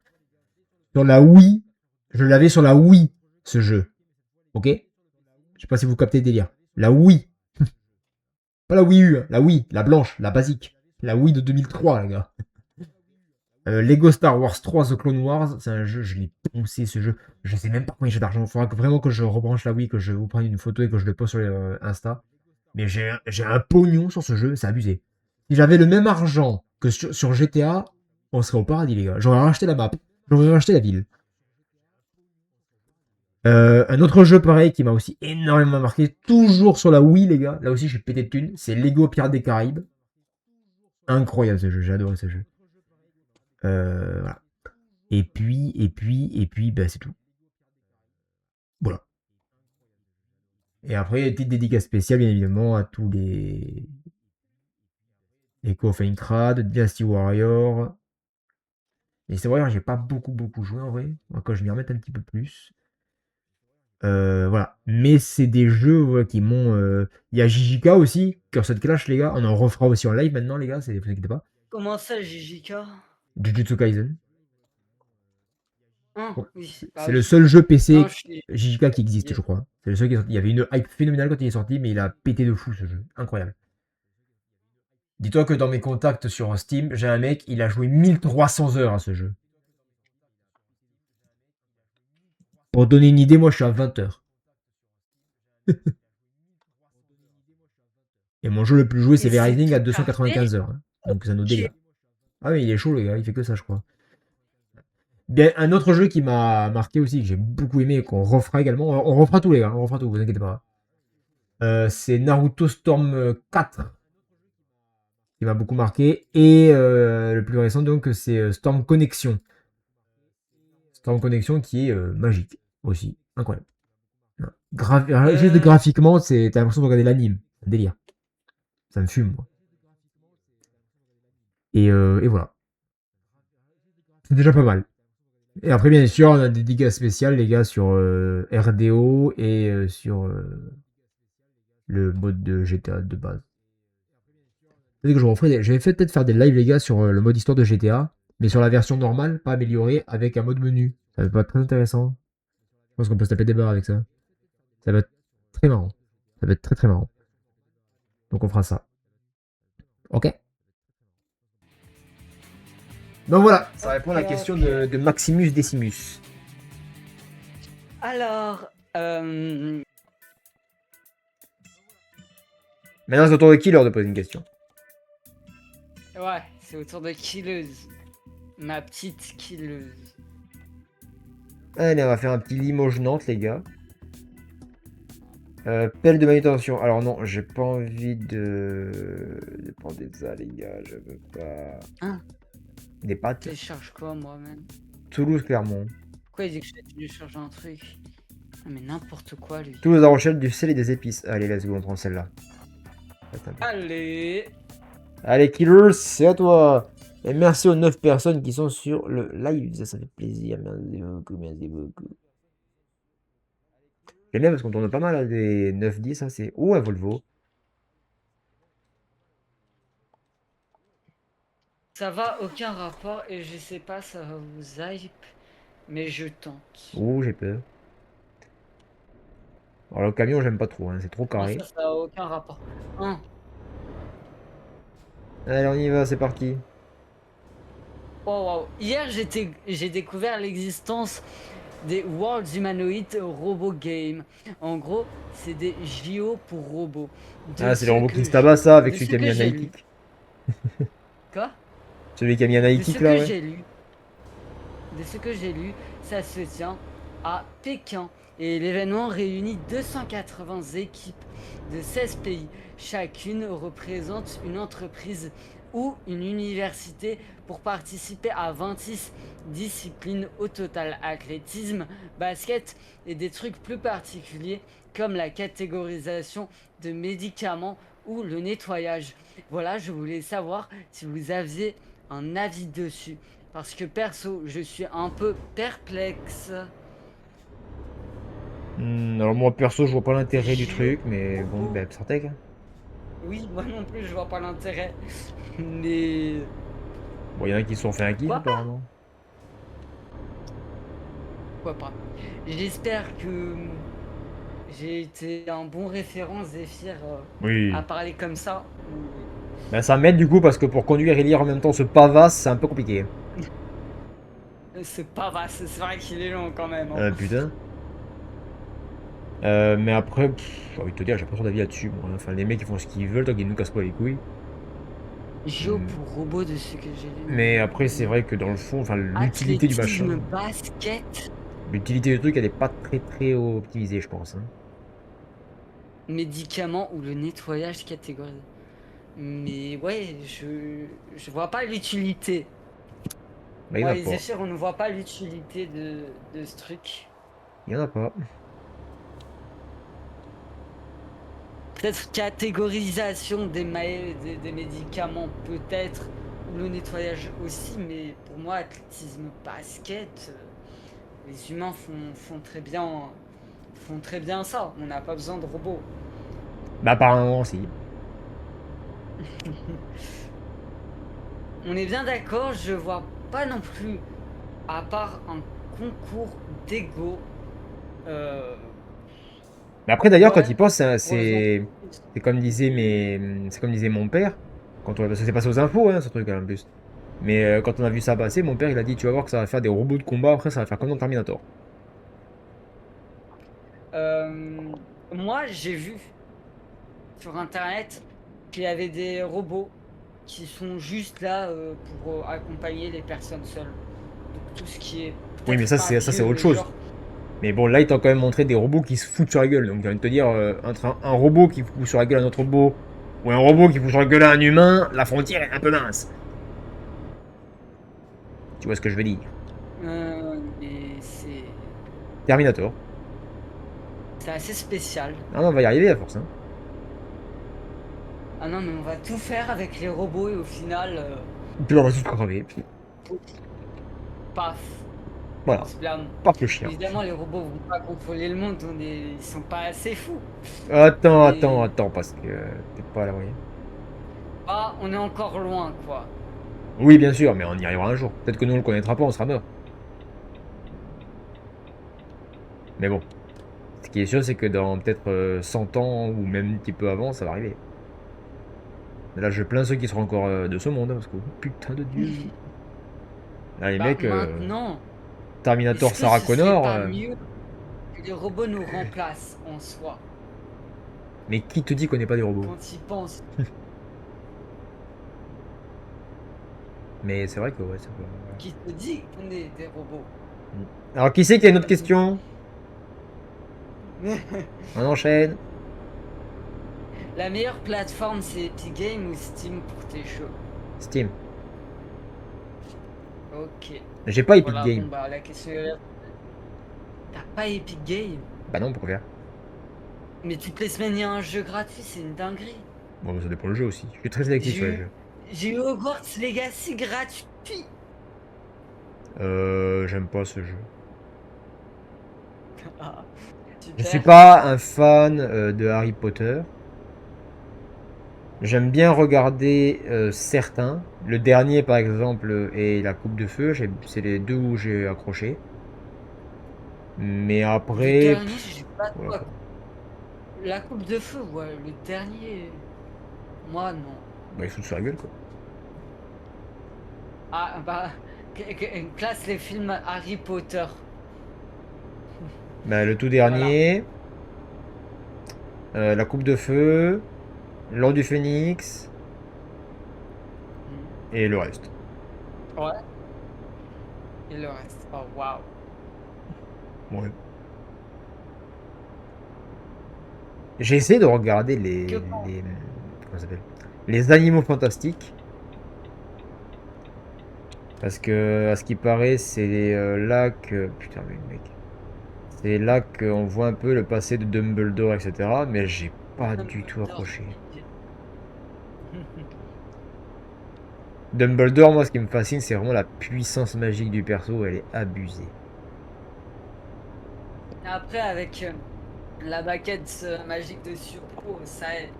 [SPEAKER 4] Sur la Wii, je l'avais sur la Wii, ce jeu.
[SPEAKER 2] Ok? Je sais pas si vous captez le délire. La Wii. Pas la Wii U, hein, la Wii, la blanche, la basique. La Wii de 2003, les gars. Lego Star Wars 3 The Clone Wars, c'est un jeu, je l'ai poussé ce jeu. Je sais même pas combien j'ai d'argent. Il faudra vraiment que je rebranche la Wii, que je vous prenne une photo et que je le poste sur Insta. Mais j'ai un pognon sur ce jeu, c'est abusé. Si j'avais le même argent que sur GTA, on serait au paradis, les gars. J'aurais racheté la map, j'aurais racheté la ville. Un autre jeu pareil qui m'a aussi énormément marqué, toujours sur la Wii, les gars. Là aussi, je suis pété de thunes. C'est Lego Pirates des Caraïbes. Incroyable ce jeu, j'ai adoré ce jeu. Voilà. Et puis, bah, c'est tout. Voilà. Et après, petite dédicace spéciale, bien évidemment, à tous les Echo of Aincrad, Dynasty Warrior. Dynasty Warrior, j'ai pas beaucoup joué en vrai. Quand je m'y remette un petit peu plus. Voilà. Mais c'est des jeux ouais, qui m'ont. Il y a JJK aussi, Cursed Clash, les gars. On en refera aussi en live maintenant, les gars. Vous inquiétez pas.
[SPEAKER 3] Comment ça, JJK?
[SPEAKER 2] Jujutsu Kaisen.
[SPEAKER 3] Hein,
[SPEAKER 2] Bon,
[SPEAKER 3] oui.
[SPEAKER 2] c'est le seul jeu
[SPEAKER 3] Non,
[SPEAKER 2] PC
[SPEAKER 3] je suis.
[SPEAKER 2] JJK qui existe, je crois. C'est le seul qui est sorti. Il y avait une hype phénoménale quand il est sorti, mais il a pété de fou ce jeu. Incroyable. Dis-toi que dans mes contacts sur Steam, j'ai un mec, il a joué 1300 heures à ce jeu. Pour donner une idée, moi je suis à 20 heures. Et mon jeu le plus joué, c'est
[SPEAKER 3] Et c'est
[SPEAKER 2] V-Rising à
[SPEAKER 3] tout
[SPEAKER 2] 295
[SPEAKER 3] parfait.
[SPEAKER 2] heures. Hein. Donc c'est un autre
[SPEAKER 3] J'ai-
[SPEAKER 2] délire. Ah oui, il est chaud, les gars, il fait que ça, je crois. Bien, un autre jeu qui m'a marqué aussi, que j'ai beaucoup aimé et qu'on refera également. On refera tout, les gars, on refera tout, vous inquiétez pas. C'est Naruto Storm 4 qui m'a beaucoup marqué. Et le plus récent, donc, c'est Storm Connection. Storm Connection qui est magique aussi. Incroyable. Juste
[SPEAKER 3] Euh,
[SPEAKER 2] graphiquement, t'as l'impression de regarder l'anime. Un délire. Ça me fume, moi. Et voilà. C'est déjà pas mal. Et après, bien sûr, on a des dégâts spéciaux, les gars, sur RDO et sur le mode de GTA de base. Peut-être que je referai j'avais fait peut-être faire des lives, les gars, sur le mode histoire de GTA, mais sur la version normale, pas améliorée, avec un mode menu. Ça va pas être très intéressant. Je pense qu'on peut se taper des barres avec ça. Ça va être très marrant. Ça va être très marrant. Donc on fera ça. Ok. Donc voilà, ça répond à la question de Maximus Decimus.
[SPEAKER 3] Alors,
[SPEAKER 2] Maintenant, c'est au tour de qui leur de poser une question.
[SPEAKER 3] ouais, c'est autour de Killeuse. Ma petite Killeuse.
[SPEAKER 2] Allez, on va faire un petit Limoges Nantes, les gars. Pelle de manutention. Alors non, j'ai pas envie de prendre ça, les gars. Je veux pas.
[SPEAKER 3] Hein?
[SPEAKER 2] Des pâtes.
[SPEAKER 3] Je cherche quoi, moi-même?
[SPEAKER 2] Toulouse-Clermont.
[SPEAKER 3] Pourquoi il dit que je cherche un truc? Ah, mais n'importe quoi, lui.
[SPEAKER 2] Toulouse-La Rochelle, du sel et des épices. Allez, let's go, on prend celle-là.
[SPEAKER 3] Allez!
[SPEAKER 2] Allez, Killers, c'est à toi. Et merci aux 9 personnes qui sont sur le live. Ça fait plaisir. Merci beaucoup, merci beaucoup. J'aime bien parce qu'on tourne pas mal à des 9-10. Hein, c'est. Oh, un Volvo.
[SPEAKER 3] Ça va, aucun rapport, et je sais pas, ça va vous hype, mais je tente.
[SPEAKER 2] Oh, j'ai peur. Alors, le camion, j'aime pas trop. Hein, c'est trop
[SPEAKER 3] Comment
[SPEAKER 2] carré.
[SPEAKER 3] ça, ça a aucun rapport? Hein.
[SPEAKER 2] Allez, on y va, c'est parti.
[SPEAKER 3] Oh, wow. Hier, j'ai découvert l'existence des World Humanoid Robot Game. En gros, c'est des JO pour robots.
[SPEAKER 2] Ah, c'est le robot qui se tabasse, ça, avec celui qui a mis un
[SPEAKER 3] j'ai
[SPEAKER 2] Nike.
[SPEAKER 3] lu. Quoi?
[SPEAKER 2] Celui qui a mis un
[SPEAKER 3] De
[SPEAKER 2] Nike,
[SPEAKER 3] ce
[SPEAKER 2] là,
[SPEAKER 3] que
[SPEAKER 2] ouais.
[SPEAKER 3] j'ai lu, de ce que j'ai lu, ça se tient à Pékin. Et l'événement réunit 280 équipes de 16 pays. Chacune représente une entreprise ou une université pour participer à 26 disciplines au total. Athlétisme, basket et des trucs plus particuliers comme la catégorisation de médicaments ou le nettoyage. Voilà, je voulais savoir si vous aviez un avis dessus. Parce que perso, je suis un peu perplexe.
[SPEAKER 2] Alors, moi, perso, je vois pas l'intérêt du truc, mais bon, ben, Sartec. Hein.
[SPEAKER 3] Oui, moi non plus, je vois pas l'intérêt. Mais...
[SPEAKER 2] Bon, il y en a qui se sont fait un kiff,
[SPEAKER 3] Quoi?
[SPEAKER 2] apparemment.
[SPEAKER 3] Pourquoi pas? J'espère que j'ai été un bon référent, Zéphyr,
[SPEAKER 4] Oui.
[SPEAKER 3] à parler comme ça.
[SPEAKER 4] Ben, ça m'aide du coup parce que pour conduire et lire en même temps ce pavasse, c'est un peu compliqué.
[SPEAKER 3] C'est pas vaste, c'est vrai qu'il est long quand même. Hein.
[SPEAKER 4] Putain. Mais après, j'ai envie de te dire, j'ai pas trop d'avis là-dessus. Moi. Enfin, les mecs ils font ce qu'ils veulent, tant qu'ils nous cassent pas les couilles.
[SPEAKER 3] Géo pour robot de ce que j'ai lu.
[SPEAKER 4] Mais après, c'est vrai que dans le fond, enfin, l'utilité du machin,
[SPEAKER 3] Athlétisme, basket,
[SPEAKER 4] l'utilité du truc, elle est pas très optimisée, je pense. Hein.
[SPEAKER 3] médicaments ou le nettoyage catégorisé. Mais ouais, je vois pas l'utilité.
[SPEAKER 4] Bah, il y en
[SPEAKER 3] Moi
[SPEAKER 4] a
[SPEAKER 3] et
[SPEAKER 4] pas.
[SPEAKER 3] Zéphyr, on ne voit pas l'utilité de ce truc.
[SPEAKER 4] Il y en a pas.
[SPEAKER 3] Peut-être catégorisation des médicaments, peut-être, ou le nettoyage aussi, mais pour moi, athlétisme, basket, les humains font très bien ça. On n'a pas besoin de robots.
[SPEAKER 4] Bah, apparemment, si.
[SPEAKER 3] On est bien d'accord, je vois pas non plus, à part un concours d'ego.
[SPEAKER 4] Mais après, d'ailleurs, quand
[SPEAKER 3] Ouais,
[SPEAKER 4] il pense,
[SPEAKER 3] pour les
[SPEAKER 4] c'est comme disait c'est comme disait mon père. Parce que c'est passé aux infos, hein, ce truc en plus. Mais quand on a vu ça passer, mon père il a dit, tu vas voir que ça va faire des robots de combat. Après, ça va faire comme dans Terminator.
[SPEAKER 3] Moi, j'ai vu sur internet qu'il y avait des robots qui sont juste là pour accompagner les personnes seules. Donc tout ce qui est
[SPEAKER 4] Oui, mais
[SPEAKER 3] peut-être pas
[SPEAKER 4] ça c'est
[SPEAKER 3] vieux,
[SPEAKER 4] autre
[SPEAKER 3] mais
[SPEAKER 4] chose.
[SPEAKER 3] genre
[SPEAKER 4] Mais bon, là, ils t'ont quand même montré des robots qui se foutent sur la gueule. Donc, j'ai envie de te dire, entre un robot qui fout sur la gueule à un autre robot, ou un robot qui fout sur la gueule à un humain, la frontière est un peu mince. Tu vois ce que je veux dire?
[SPEAKER 3] mais
[SPEAKER 4] Terminator.
[SPEAKER 3] c'est assez spécial.
[SPEAKER 4] Ah non, on va y arriver à force. Hein.
[SPEAKER 3] Ah non, mais on va tout faire avec les robots et au final,
[SPEAKER 4] Puis on va tous crever. Puis
[SPEAKER 3] paf,
[SPEAKER 4] voilà.
[SPEAKER 3] on se blâme.
[SPEAKER 4] Pas le chien.
[SPEAKER 3] Évidemment, les robots vont pas contrôler le monde, ils sont pas assez fous.
[SPEAKER 4] Attends,
[SPEAKER 3] Et-
[SPEAKER 4] parce que t'es pas à la moyenne.
[SPEAKER 3] Ah, on est encore loin, quoi.
[SPEAKER 4] Oui, bien sûr, mais on y arrivera un jour. Peut-être que nous on le connaîtra pas, on sera mort. Mais bon. Ce qui est sûr, c'est que dans peut-être 100 ans ou même un petit peu avant, ça va arriver. Là, je plains ceux qui seront encore de ce monde, hein, parce que putain de Dieu. Là, les
[SPEAKER 3] Bah,
[SPEAKER 4] mecs,
[SPEAKER 3] maintenant,
[SPEAKER 4] Terminator
[SPEAKER 3] est-ce que
[SPEAKER 4] Sarah
[SPEAKER 3] ce serait
[SPEAKER 4] Connor.
[SPEAKER 3] pas mieux que les robots nous remplacent en soi,
[SPEAKER 4] Mais qui te dit qu'on n'est pas des robots?
[SPEAKER 3] quand ils pensent?
[SPEAKER 4] Mais c'est vrai que ouais, ça peut.
[SPEAKER 3] Qui te dit qu'on est des robots?
[SPEAKER 4] Alors, qui c'est qui a une autre question? On enchaîne.
[SPEAKER 3] La meilleure plateforme, c'est Epic Games ou Steam pour tes jeux?
[SPEAKER 4] Steam.
[SPEAKER 3] Ok.
[SPEAKER 4] J'ai pas Epic
[SPEAKER 3] Voilà,
[SPEAKER 4] Game.
[SPEAKER 3] bon, bah, la question est... T'as pas Epic Games?
[SPEAKER 4] Bah non, pourquoi faire?
[SPEAKER 3] Mais toutes les semaines, il y a un jeu gratuit, c'est une dinguerie.
[SPEAKER 4] Bon, ça dépend le jeu aussi. Je suis très sélectif sur les jeux.
[SPEAKER 3] J'ai eu Hogwarts Legacy gratuit.
[SPEAKER 4] J'aime pas ce jeu.
[SPEAKER 3] Ah,
[SPEAKER 4] Je
[SPEAKER 3] super.
[SPEAKER 4] suis pas un fan de Harry Potter. J'aime bien regarder certains. Le dernier, par exemple, est La Coupe de Feu. C'est les deux où j'ai accroché. Mais
[SPEAKER 3] Le
[SPEAKER 4] après.
[SPEAKER 3] dernier, j'ai pas de
[SPEAKER 4] Voilà,
[SPEAKER 3] quoi.
[SPEAKER 4] quoi.
[SPEAKER 3] La coupe de feu, ouais, le dernier. Moi, non.
[SPEAKER 4] Bah, il fout sur la gueule, quoi.
[SPEAKER 3] Ah, bah, classe les films Harry Potter.
[SPEAKER 4] Bah, le tout dernier. La Coupe de Feu. L'Ordre du Phénix. Et le reste.
[SPEAKER 3] Ouais. Et le reste. Oh, waouh.
[SPEAKER 4] Ouais. J'ai essayé de regarder
[SPEAKER 3] Que
[SPEAKER 4] comment ça s'appelle? Les animaux fantastiques. Parce que, à ce qui paraît, c'est là que. Putain, mais mec. C'est là qu'on voit un peu le passé de Dumbledore, etc. Mais j'ai pas du tout accroché. Dumbledore, moi, ce qui me fascine, c'est vraiment la puissance magique du perso. Elle est abusée.
[SPEAKER 3] Après, avec la baguette magique de Surpro, ça aide.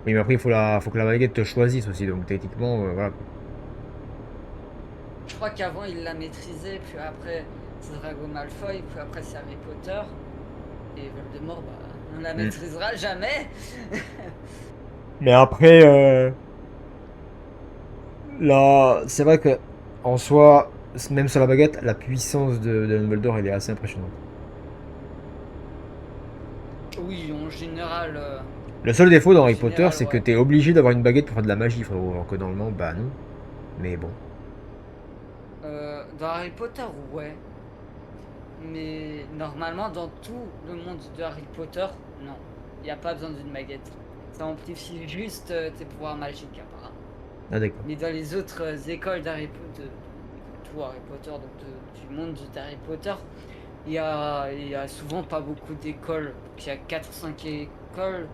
[SPEAKER 4] Oui, mais après, faut que la baguette te choisisse aussi. Donc, techniquement, voilà.
[SPEAKER 3] Je crois qu'avant, il l'a maîtrisé, puis après, c'est Drago Malfoy, puis après, c'est Harry Potter. Et Voldemort, bah, on la maîtrisera jamais.
[SPEAKER 4] Mais après, là, c'est vrai que en soi, même sur la baguette, la puissance de Dumbledore, elle est assez impressionnante.
[SPEAKER 3] Oui, en général.
[SPEAKER 4] Le seul défaut dans
[SPEAKER 3] En
[SPEAKER 4] Harry Potter,
[SPEAKER 3] général,
[SPEAKER 4] c'est que
[SPEAKER 3] ouais.
[SPEAKER 4] t'es obligé d'avoir une baguette pour faire de la magie, frérot. Alors que normalement, bah non. Mais bon.
[SPEAKER 3] Dans Harry Potter, ouais. Mais normalement, dans tout le monde de Harry Potter, non. Il n'y a pas besoin d'une baguette. Ça amplifie juste tes pouvoirs magiques, apparemment.
[SPEAKER 4] Ah d'accord.
[SPEAKER 3] Mais dans les autres écoles d'Harry Potter, de tout Harry Potter, donc du monde d'Harry Potter, il y a souvent pas beaucoup d'écoles. Il y a 4 ou 5 écoles,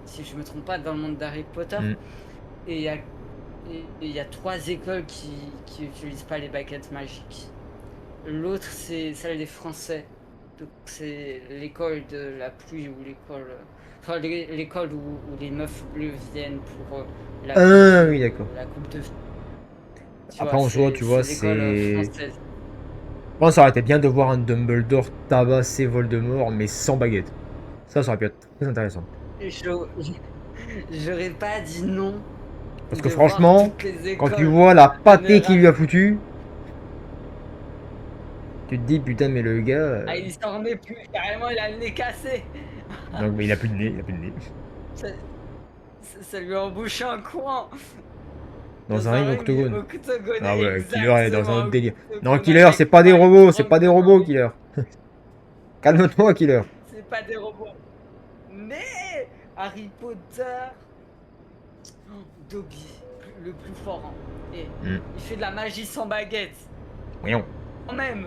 [SPEAKER 3] si je me trompe pas, dans le monde d'Harry Potter.
[SPEAKER 4] Mm.
[SPEAKER 3] Et il y a 3 écoles qui utilisent pas les baguettes magiques. L'autre, c'est celle des Français. Donc, c'est l'école de la pluie ou l'école. Enfin, l'école où les meufs bleues viennent pour la
[SPEAKER 4] Ah
[SPEAKER 3] coupe,
[SPEAKER 4] oui, d'accord.
[SPEAKER 3] la coupe de. Tu
[SPEAKER 4] Après,
[SPEAKER 3] vois,
[SPEAKER 4] en soi, tu vois,
[SPEAKER 3] c'est l'école
[SPEAKER 4] c'est.
[SPEAKER 3] française.
[SPEAKER 4] Bon, ça aurait été bien de voir un Dumbledore tabasser Voldemort, mais sans baguette. Ça aurait pu être très intéressant.
[SPEAKER 3] Et j'aurais pas dit non
[SPEAKER 4] Parce que
[SPEAKER 3] de voir
[SPEAKER 4] franchement,
[SPEAKER 3] toutes les
[SPEAKER 4] quand tu
[SPEAKER 3] écoles
[SPEAKER 4] vois la
[SPEAKER 3] de
[SPEAKER 4] pâtée qu'il lui a
[SPEAKER 3] Nerf.
[SPEAKER 4] foutu, tu te dis, putain, mais le gars.
[SPEAKER 3] Ah, il s'en remet plus, carrément, il a le nez cassé.
[SPEAKER 4] Non, mais il a plus de nez, il a plus de nez.
[SPEAKER 3] Ça, ça lui a embouché un coin.
[SPEAKER 4] Dans un ring
[SPEAKER 3] ring
[SPEAKER 4] octogone.
[SPEAKER 3] octogone,
[SPEAKER 4] Ah ouais, Killer, elle est dans un
[SPEAKER 3] exactement,
[SPEAKER 4] autre délire. Non,
[SPEAKER 3] octogone
[SPEAKER 4] Killer,
[SPEAKER 3] avec
[SPEAKER 4] c'est pas des
[SPEAKER 3] Mike
[SPEAKER 4] robots, c'est pas des
[SPEAKER 3] Tyson.
[SPEAKER 4] robots, Killer. Calme-toi, Killer.
[SPEAKER 3] C'est pas des robots. Mais Harry Potter, oh, Dobby, le plus fort. Hein. Et
[SPEAKER 4] Mm.
[SPEAKER 3] il fait de la magie sans baguette.
[SPEAKER 4] Voyons.
[SPEAKER 3] Quand même.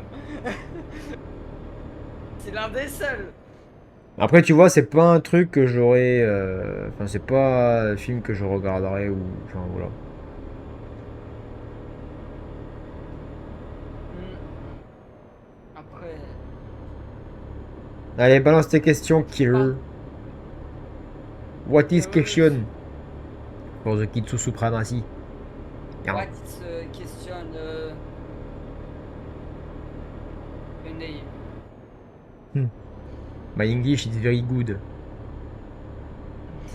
[SPEAKER 3] C'est l'un des seuls.
[SPEAKER 4] Après, tu vois, c'est pas un truc que j'aurais. Enfin, c'est pas un film que je regarderais ou. Enfin, voilà.
[SPEAKER 3] Après,
[SPEAKER 4] Allez, balance tes questions, Killer. What is
[SPEAKER 3] oui.
[SPEAKER 4] question for the Kitsu Supremacy? Yeah.
[SPEAKER 3] what question your name?
[SPEAKER 4] My English is very good.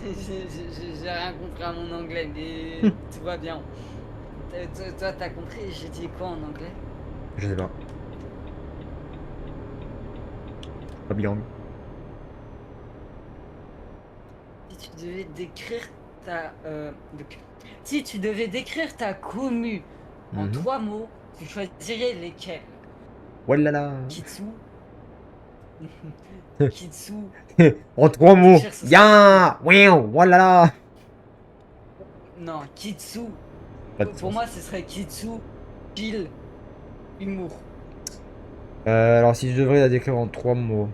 [SPEAKER 3] J'ai rien compris à mon anglais, mais tout va bien. Toi, t'as compris, j'ai dit quoi en anglais?
[SPEAKER 4] Je sais pas. Pas bilingue.
[SPEAKER 3] Si tu devais décrire ta si tu devais décrire ta commu en
[SPEAKER 4] Mhm.
[SPEAKER 3] 3 mots, tu choisirais lesquels?
[SPEAKER 4] Walala.
[SPEAKER 3] Kitsu. Kitsu.
[SPEAKER 4] En 3 mots.
[SPEAKER 3] Cher, ce
[SPEAKER 4] Ya. Wow. Walala.
[SPEAKER 3] Non, Kitsu.
[SPEAKER 4] Pas de
[SPEAKER 3] Pour
[SPEAKER 4] sens.
[SPEAKER 3] moi, ce serait Kitsu, chill, humour.
[SPEAKER 4] Alors, si je devrais la décrire en 3 mots.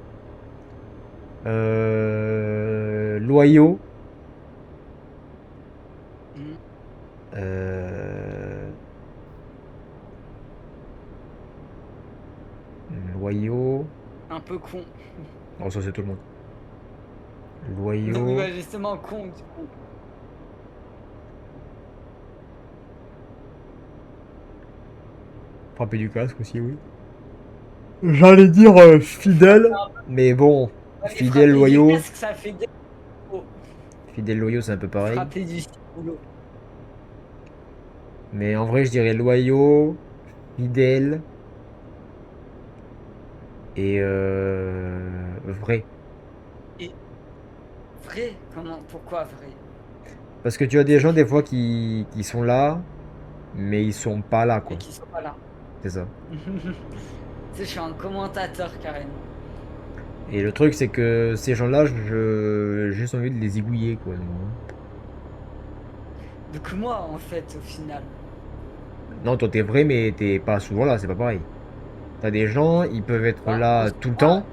[SPEAKER 4] Loyau.
[SPEAKER 3] Hmm.
[SPEAKER 4] Loyau.
[SPEAKER 3] Un peu con.
[SPEAKER 4] Oh, ça, c'est tout le monde.
[SPEAKER 3] Donc,
[SPEAKER 4] Loyau.
[SPEAKER 3] bah, justement, con, du coup.
[SPEAKER 4] Frapper du casque aussi, oui. J'allais dire fidèle. Mais bon,
[SPEAKER 3] Ouais,
[SPEAKER 4] fidèle,
[SPEAKER 3] frapper du
[SPEAKER 4] loyau.
[SPEAKER 3] casque, ça fait des...
[SPEAKER 4] Fidèle, loyau, c'est un peu pareil.
[SPEAKER 3] Frapper du boulot.
[SPEAKER 4] Mais en vrai, je dirais loyau, fidèle et vrai.
[SPEAKER 3] Vrai? Comment? Pourquoi vrai?
[SPEAKER 4] Parce que tu as des gens des fois qui sont là, mais ils sont pas là,
[SPEAKER 3] Et
[SPEAKER 4] quoi.
[SPEAKER 3] qui sont pas là.
[SPEAKER 4] C'est ça.
[SPEAKER 3] Tu sais, je suis un commentateur carrément.
[SPEAKER 4] Et le truc, c'est que ces gens-là, j'ai juste envie de les ébouiller, quoi.
[SPEAKER 3] Donc moi, en fait, au final.
[SPEAKER 4] Non, toi, t'es vrai, mais t'es pas souvent là, c'est pas pareil. T'as des gens, ils peuvent être
[SPEAKER 3] Ouais,
[SPEAKER 4] là tout le temps,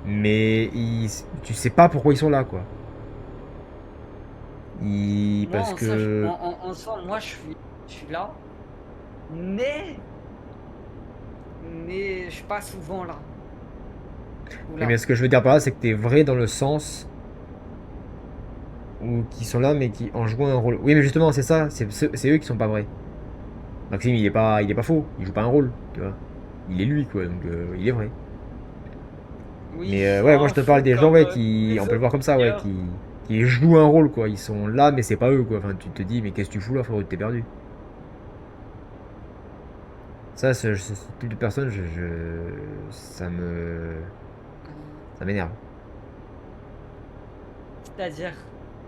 [SPEAKER 4] mais tu sais pas pourquoi ils sont là, quoi.
[SPEAKER 3] Moi,
[SPEAKER 4] Parce
[SPEAKER 3] en,
[SPEAKER 4] que...
[SPEAKER 3] en soi, moi, je suis là. Mais je suis pas souvent là. Ou là.
[SPEAKER 4] Mais ce que je veux dire par là, c'est que t'es vrai dans le sens où qui sont là, mais qui en jouant un rôle. Oui, mais justement, c'est ça, c'est eux qui sont pas vrais. Maxime, il est pas faux, il joue pas un rôle, tu vois. Il est lui, quoi, donc il est vrai.
[SPEAKER 3] Oui,
[SPEAKER 4] Mais ouais, moi
[SPEAKER 3] un
[SPEAKER 4] je te parle
[SPEAKER 3] fou
[SPEAKER 4] des gens
[SPEAKER 3] comme
[SPEAKER 4] ouais,
[SPEAKER 3] tous
[SPEAKER 4] qui, on
[SPEAKER 3] les
[SPEAKER 4] peut le voir
[SPEAKER 3] autres
[SPEAKER 4] comme ça, ouais,
[SPEAKER 3] players.
[SPEAKER 4] qui jouent un rôle, quoi. Ils sont là, mais c'est pas eux, quoi. Enfin, tu te dis, mais qu'est-ce que tu fous là, frérot, t'es perdu. Ça, ce type de personne, ça m'énerve.
[SPEAKER 3] C'est-à-dire,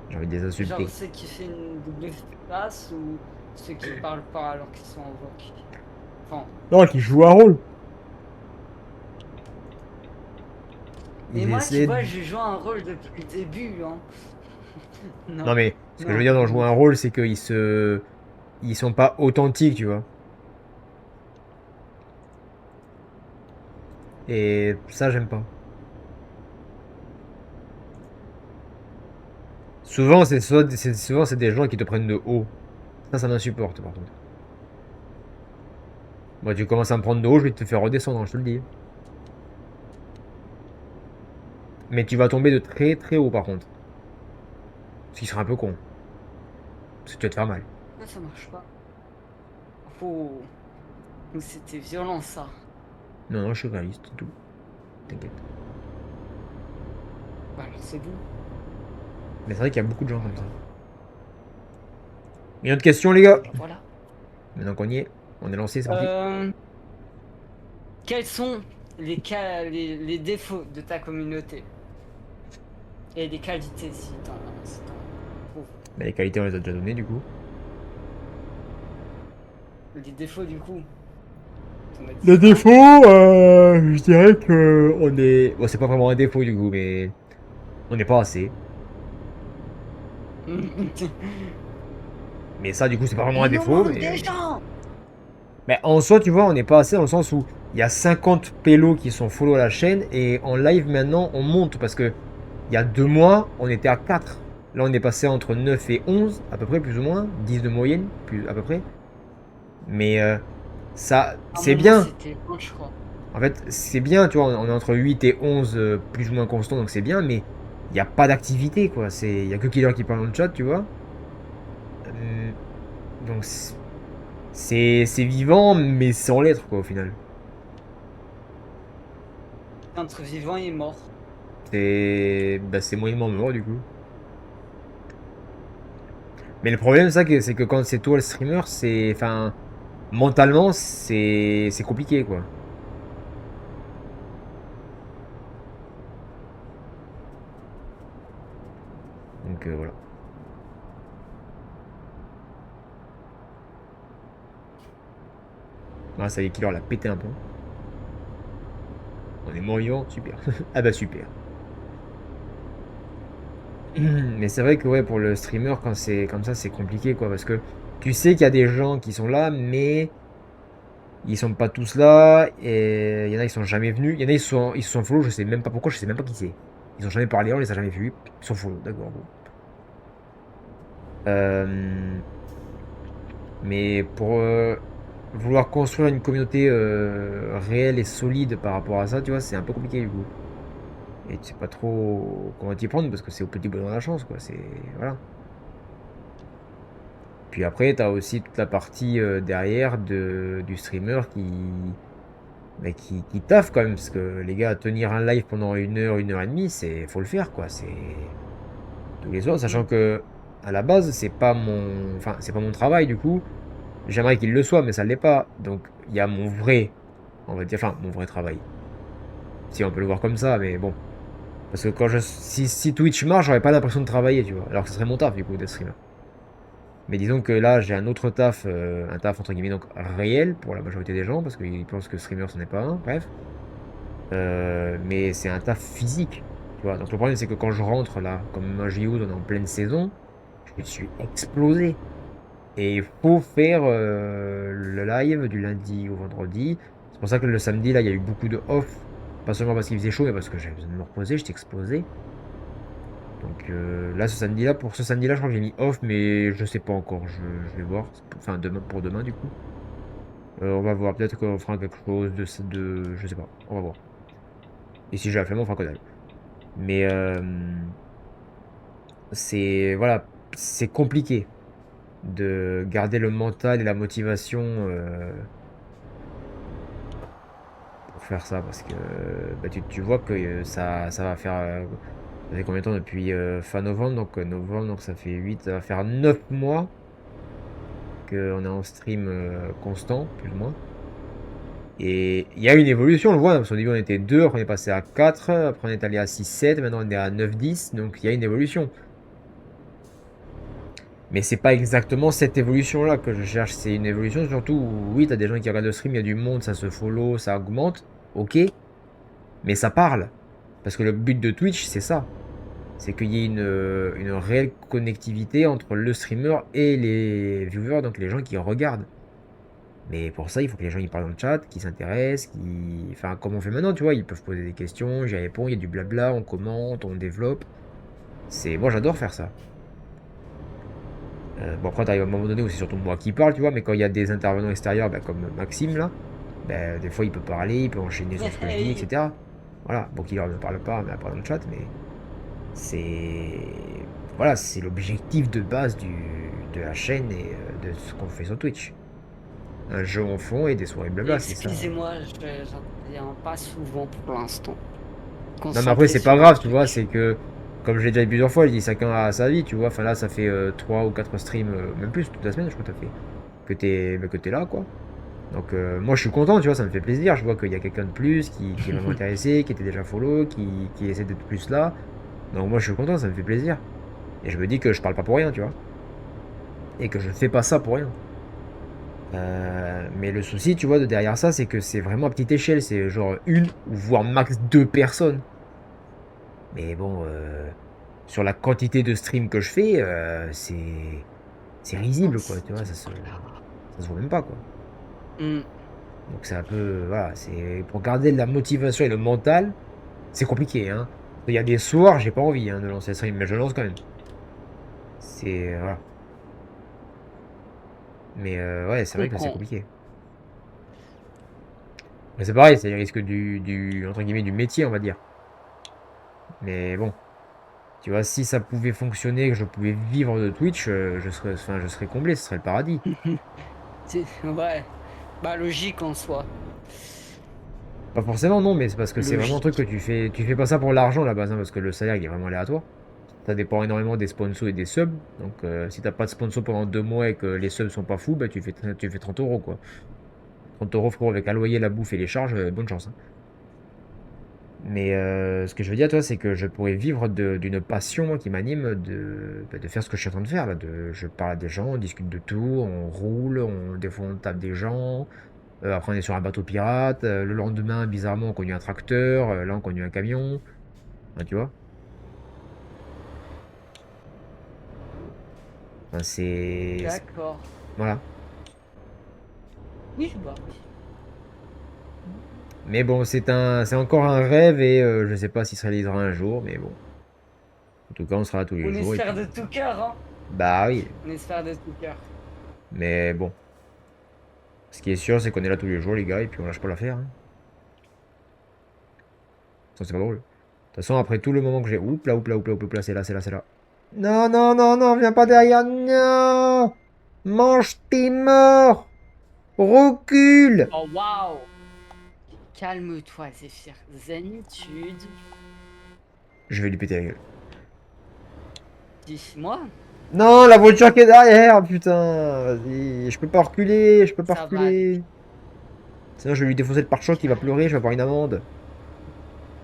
[SPEAKER 4] J'ai envie de les
[SPEAKER 3] genre
[SPEAKER 4] insulter.
[SPEAKER 3] ceux qui font une double face ou ceux qui parlent pas alors qu'ils sont en voc. Enfin,
[SPEAKER 4] Non, qui jouent un rôle.
[SPEAKER 3] mais
[SPEAKER 4] Ils
[SPEAKER 3] moi, tu
[SPEAKER 4] essaient
[SPEAKER 3] vois,
[SPEAKER 4] de...
[SPEAKER 3] je joue un rôle depuis le début, hein.
[SPEAKER 4] Non,
[SPEAKER 3] Non,
[SPEAKER 4] mais ce que je veux
[SPEAKER 3] non,
[SPEAKER 4] dire dans jouer
[SPEAKER 3] non.
[SPEAKER 4] un rôle, c'est ils sont pas authentiques, tu vois. Et ça, j'aime pas. Souvent, c'est des gens qui te prennent de haut. Ça m'insupporte, par contre. Moi, tu commences à me prendre de haut, je vais te faire redescendre, hein, je te le dis. Mais tu vas tomber de très très haut, par contre. Ce qui serait un peu con. Parce que tu vas te faire mal.
[SPEAKER 3] Ça marche pas. Oh, c'était violent ça.
[SPEAKER 4] Non, non, je suis réaliste, c'est tout. T'inquiète.
[SPEAKER 3] Bah alors c'est bon.
[SPEAKER 4] Mais c'est vrai qu'il y a beaucoup de gens comme ça.
[SPEAKER 3] Voilà.
[SPEAKER 4] Une autre question, les gars?
[SPEAKER 3] Bah voilà.
[SPEAKER 4] Maintenant qu'on y est, on est lancé, c'est parti.
[SPEAKER 3] Euh, quels sont les défauts de ta communauté? Et les qualités si t'en trouves.
[SPEAKER 4] Bah, les qualités, on les a déjà données, du coup.
[SPEAKER 3] Les défauts du coup. T'en as dit
[SPEAKER 4] Le
[SPEAKER 3] un.
[SPEAKER 4] défaut, je dirais que on est... Bon, c'est pas vraiment un défaut, du coup, mais on n'est pas assez. Mais ça, du coup, c'est pas vraiment un
[SPEAKER 3] Il nous
[SPEAKER 4] défaut,
[SPEAKER 3] manque
[SPEAKER 4] mais...
[SPEAKER 3] des gens!
[SPEAKER 4] Mais en soi, tu vois, on n'est pas assez dans le sens où il y a 50 pélos qui sont follow à la chaîne et en live maintenant, on monte parce que il y a 2 mois, on était à 4. Là, on est passé entre 9 et 11, à peu près, plus ou moins. 10 de moyenne, plus à peu près. Mais ça,
[SPEAKER 3] À un
[SPEAKER 4] c'est
[SPEAKER 3] moment
[SPEAKER 4] bien.
[SPEAKER 3] c'était 1, je crois.
[SPEAKER 4] En fait, c'est bien, tu vois, on est entre 8 et 11, plus ou moins constant, donc c'est bien, mais il n'y a pas d'activité, quoi. Il n'y a que Killer qui parle dans le chat, tu vois. Euh, donc, c'est vivant, mais sans l'être, quoi, au final.
[SPEAKER 3] Entre vivant et mort.
[SPEAKER 4] C'est moyennement mort, du coup. Mais le problème, c'est que quand c'est toi le streamer, c'est. Enfin, mentalement, c'est compliqué, quoi. Donc, voilà. Ah, ça y est, Killer l'a pété un peu. On est mort vivant, super. Ah bah super. Mais c'est vrai que ouais, pour le streamer, quand c'est comme ça, c'est compliqué, quoi, parce que tu sais qu'il y a des gens qui sont là, mais ils sont pas tous là, et il y en a qui sont jamais venus, il y en a ils se sont follow, je sais même pas pourquoi, je sais même pas qui c'est. Ils ont jamais parlé, on les a jamais vus, ils sont follow, d'accord, bon. Euh, mais pour vouloir construire une communauté réelle et solide par rapport à ça, tu vois, c'est un peu compliqué du coup. Et tu sais pas trop comment t'y prendre parce que c'est au petit bonheur de la chance, quoi. C'est voilà. Puis après, t'as aussi toute la partie derrière du streamer qui taffe quand même. Parce que les gars, tenir un live pendant 1 heure et demie, faut le faire, quoi. C'est tous les soirs, sachant que à la base, c'est pas mon travail du coup. J'aimerais qu'il le soit, mais ça l'est pas. Donc il y a mon vrai, on va dire, enfin mon vrai travail. Si on peut le voir comme ça, mais bon. Parce que si Twitch marche, j'aurais pas l'impression de travailler, tu vois. Alors que ce serait mon taf du coup d'être streamer. Mais disons que là, j'ai un autre taf, un taf entre guillemets donc réel pour la majorité des gens, parce qu'ils pensent que streamer, ce n'est pas un, bref. Mais c'est un taf physique, tu vois. Donc le problème, c'est que quand je rentre là, comme un JO en pleine saison, je suis explosé. Et il faut faire le live du lundi au vendredi. C'est pour ça que le samedi, là, il y a eu beaucoup de off. Pas seulement parce qu'il faisait chaud, mais parce que j'avais besoin de me reposer, j'étais explosé. Donc là, pour ce samedi-là, je crois que j'ai mis off, mais je sais pas encore. Je vais voir. Enfin, demain, pour demain, du coup. On va voir. Peut-être qu'on fera quelque chose je sais pas. On va voir. Et si j'ai la flemme, on fera que dalle. Mais voilà, c'est compliqué de garder le mental et la motivation faire ça parce que bah, tu vois que ça va faire. Ça fait combien de temps depuis fin novembre? Donc novembre, donc ça fait 8, ça va faire 9 mois qu'on est en stream constant, plus ou moins. Et il y a une évolution, on le voit, parce qu'au début on était 2, après on est passé à 4, après on est allé à 6, 7, maintenant on est à 9, 10, donc il y a une évolution. Mais c'est pas exactement cette évolution-là que je cherche, c'est une évolution surtout où, oui, t'as des gens qui regardent le stream, il y a du monde, ça se follow, ça augmente, ok, mais ça parle. Parce que le but de Twitch, c'est ça. C'est qu'il y ait une réelle connectivité entre le streamer et les viewers, donc les gens qui regardent. Mais pour ça, il faut que les gens ils parlent dans le chat, qu'ils s'intéressent, enfin, comme on fait maintenant, tu vois, ils peuvent poser des questions, j'y réponds, il y a du blabla, on commente, on développe. Moi, j'adore faire ça. Bon, après, t'arrives à un moment donné où c'est surtout moi qui parle, tu vois, mais quand il y a des intervenants extérieurs, bah, comme Maxime, là, bah, des fois, il peut parler, il peut enchaîner sur ce que je dis, etc. Voilà, bon, qu'il ne parle pas, mais après dans le chat, mais c'est... Voilà, c'est l'objectif de base de la chaîne et de ce qu'on fait sur Twitch. Un jeu en fond et des soirées blabla, c'est ça.
[SPEAKER 3] Excusez-moi, j'en viens pas souvent pour l'instant.
[SPEAKER 4] Non, mais après, c'est pas grave, tu vois, c'est que, comme je l'ai déjà dit plusieurs fois, je dis chacun a sa vie, tu vois. Enfin, là, ça fait 3 ou 4 streams, même plus, toute la semaine, je crois que t'as fait. Que t'es là, quoi. Donc, moi, je suis content, tu vois, ça me fait plaisir. Je vois qu'il y a quelqu'un de plus qui est vraiment intéressé, qui était déjà follow, qui essaie d'être plus là. Donc, moi, je suis content, ça me fait plaisir. Et je me dis que je parle pas pour rien, tu vois. Et que je fais pas ça pour rien. Mais le souci, tu vois, de derrière ça, c'est que c'est vraiment à petite échelle. C'est genre une ou voire max 2 personnes. Mais bon, sur la quantité de streams que je fais, c'est risible, quoi. Tu vois, ça se voit même pas, quoi.
[SPEAKER 3] Hmm.
[SPEAKER 4] Donc c'est un peu, voilà, c'est pour garder la motivation et le mental, c'est compliqué, hein. Il y a des soirs, j'ai pas envie de lancer le stream, mais je lance quand même. C'est, voilà. Mais ouais, c'est vrai que c'est
[SPEAKER 3] Comprends.
[SPEAKER 4] compliqué. Mais c'est pareil, c'est le risque entre guillemets, du métier, on va dire. Mais bon, tu vois, si ça pouvait fonctionner, que je pouvais vivre de Twitch, je serais comblé, ce serait le paradis.
[SPEAKER 3] Ouais, bah logique en soi.
[SPEAKER 4] Pas forcément, non, mais c'est parce que c'est vraiment un truc
[SPEAKER 3] Logique.
[SPEAKER 4] que tu fais pas ça pour l'argent, là, base, hein, parce que le salaire, il est vraiment aléatoire. Ça dépend énormément des sponsors et des subs. Donc, si t'as pas de sponsor pendant 2 mois et que les subs sont pas fous, bah, tu fais 30 euros, quoi. 30 euros, frérot, avec un loyer, la bouffe et les charges, bonne chance, hein. Mais ce que je veux dire, toi, c'est que je pourrais vivre d'une passion, moi, qui m'anime de faire ce que je suis en train de faire, là. Je parle à des gens, on discute de tout, on roule, des fois on tape des gens. Après, on est sur un bateau pirate. Le lendemain, bizarrement, on conduit un tracteur. Là, on conduit un camion. Enfin, tu vois. Enfin,
[SPEAKER 3] D'accord.
[SPEAKER 4] voilà.
[SPEAKER 3] Oui, bah.
[SPEAKER 4] Mais bon, c'est encore un rêve et je sais pas s'il se réalisera un jour, mais bon. En tout cas, on sera là tous les
[SPEAKER 3] On
[SPEAKER 4] jours.
[SPEAKER 3] espère de tout cœur, hein.
[SPEAKER 4] Bah oui.
[SPEAKER 3] On espère de tout cœur.
[SPEAKER 4] Mais bon. Ce qui est sûr, c'est qu'on est là tous les jours, les gars, et puis on lâche pas l'affaire, hein. Ça, c'est pas drôle. De toute façon, après tout le moment que j'ai. Oups là, oups là, oups là, oups là, c'est là, c'est là, c'est là. Non, non, non, non, viens pas derrière. Non! Mange tes morts! Recule!
[SPEAKER 3] Oh waouh! Calme-toi, Zéphyr. Zénitude.
[SPEAKER 4] Je vais lui péter la gueule.
[SPEAKER 3] Dis-moi.
[SPEAKER 4] Non, la voiture qui est derrière, putain! Vas-y, je peux pas reculer, je peux pas
[SPEAKER 3] Ça va aller.
[SPEAKER 4] reculer. Sinon, je vais lui défoncer le pare-choc, il va pleurer, je vais avoir une amende.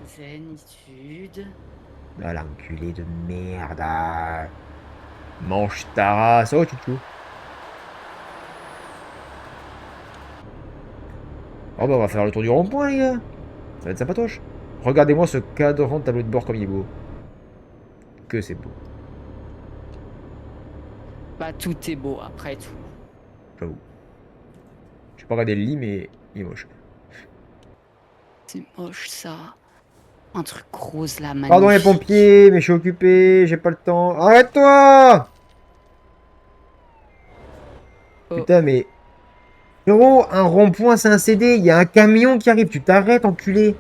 [SPEAKER 3] Zénitude.
[SPEAKER 4] Ah, l'enculé de merde. Ah. Mange ta race. Oh, chouchou. Oh, bah, on va faire le tour du rond-point, les gars. Ça va être sympatoche. Regardez-moi ce cadran de tableau de bord comme il est beau. Que c'est beau,
[SPEAKER 3] Bah tout est beau après tout.
[SPEAKER 4] j'avoue. Je sais pas regarder le lit, mais il est moche.
[SPEAKER 3] C'est moche ça. Un truc rose là, magnifique.
[SPEAKER 4] Pardon les pompiers, mais je suis occupé, j'ai pas le temps. Arrête-toi!
[SPEAKER 3] Oh.
[SPEAKER 4] Putain, mais... Frérot, un rond-point, c'est un CD. Il y a un camion qui arrive. Tu t'arrêtes, enculé.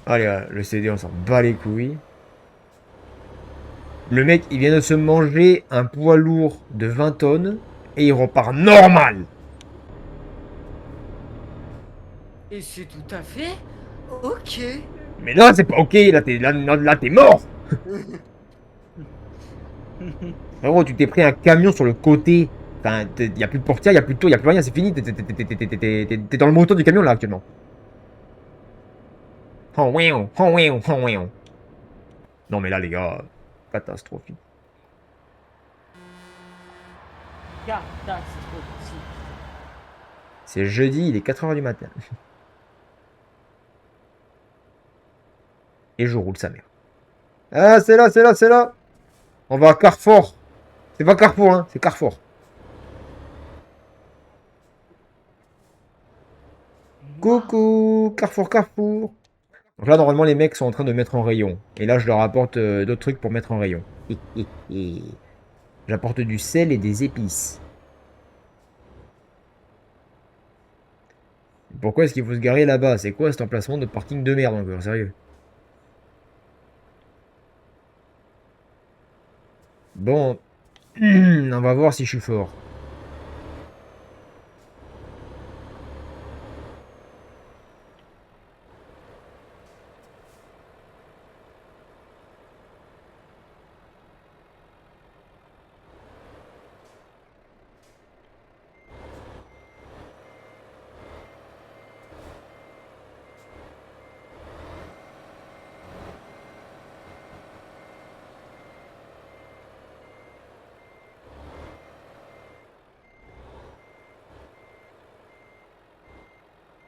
[SPEAKER 4] Allez, le CD, on s'en bat les couilles. Le mec, il vient de se manger un poids lourd de 20 tonnes. Et il repart normal.
[SPEAKER 3] Et c'est tout à fait ok.
[SPEAKER 4] Mais là, c'est pas ok, là, t'es mort. Frérot, tu t'es pris un camion sur le côté. Enfin, y a plus de portière, y a plus de tour, y a plus rien, c'est fini. T'es dans le moteur du camion là actuellement. Oh, ouin, oh, ouin, oh, ouin. Non, mais là, les gars, catastrophique.
[SPEAKER 3] Catastrophique.
[SPEAKER 4] C'est jeudi, il est 4h du matin. Et je roule sa mère. Ah, c'est là, c'est là, c'est là. On va à Carrefour. C'est pas Carrefour, hein, c'est Carrefour. Coucou, Carrefour, Carrefour. Donc là, normalement, les mecs sont en train de mettre en rayon. Et là, je leur apporte d'autres trucs pour mettre en rayon. J'apporte du sel et des épices. Pourquoi est-ce qu'il faut se garer là-bas? C'est quoi cet emplacement de parking de merde encore? Sérieux? Bon, on va voir si je suis fort.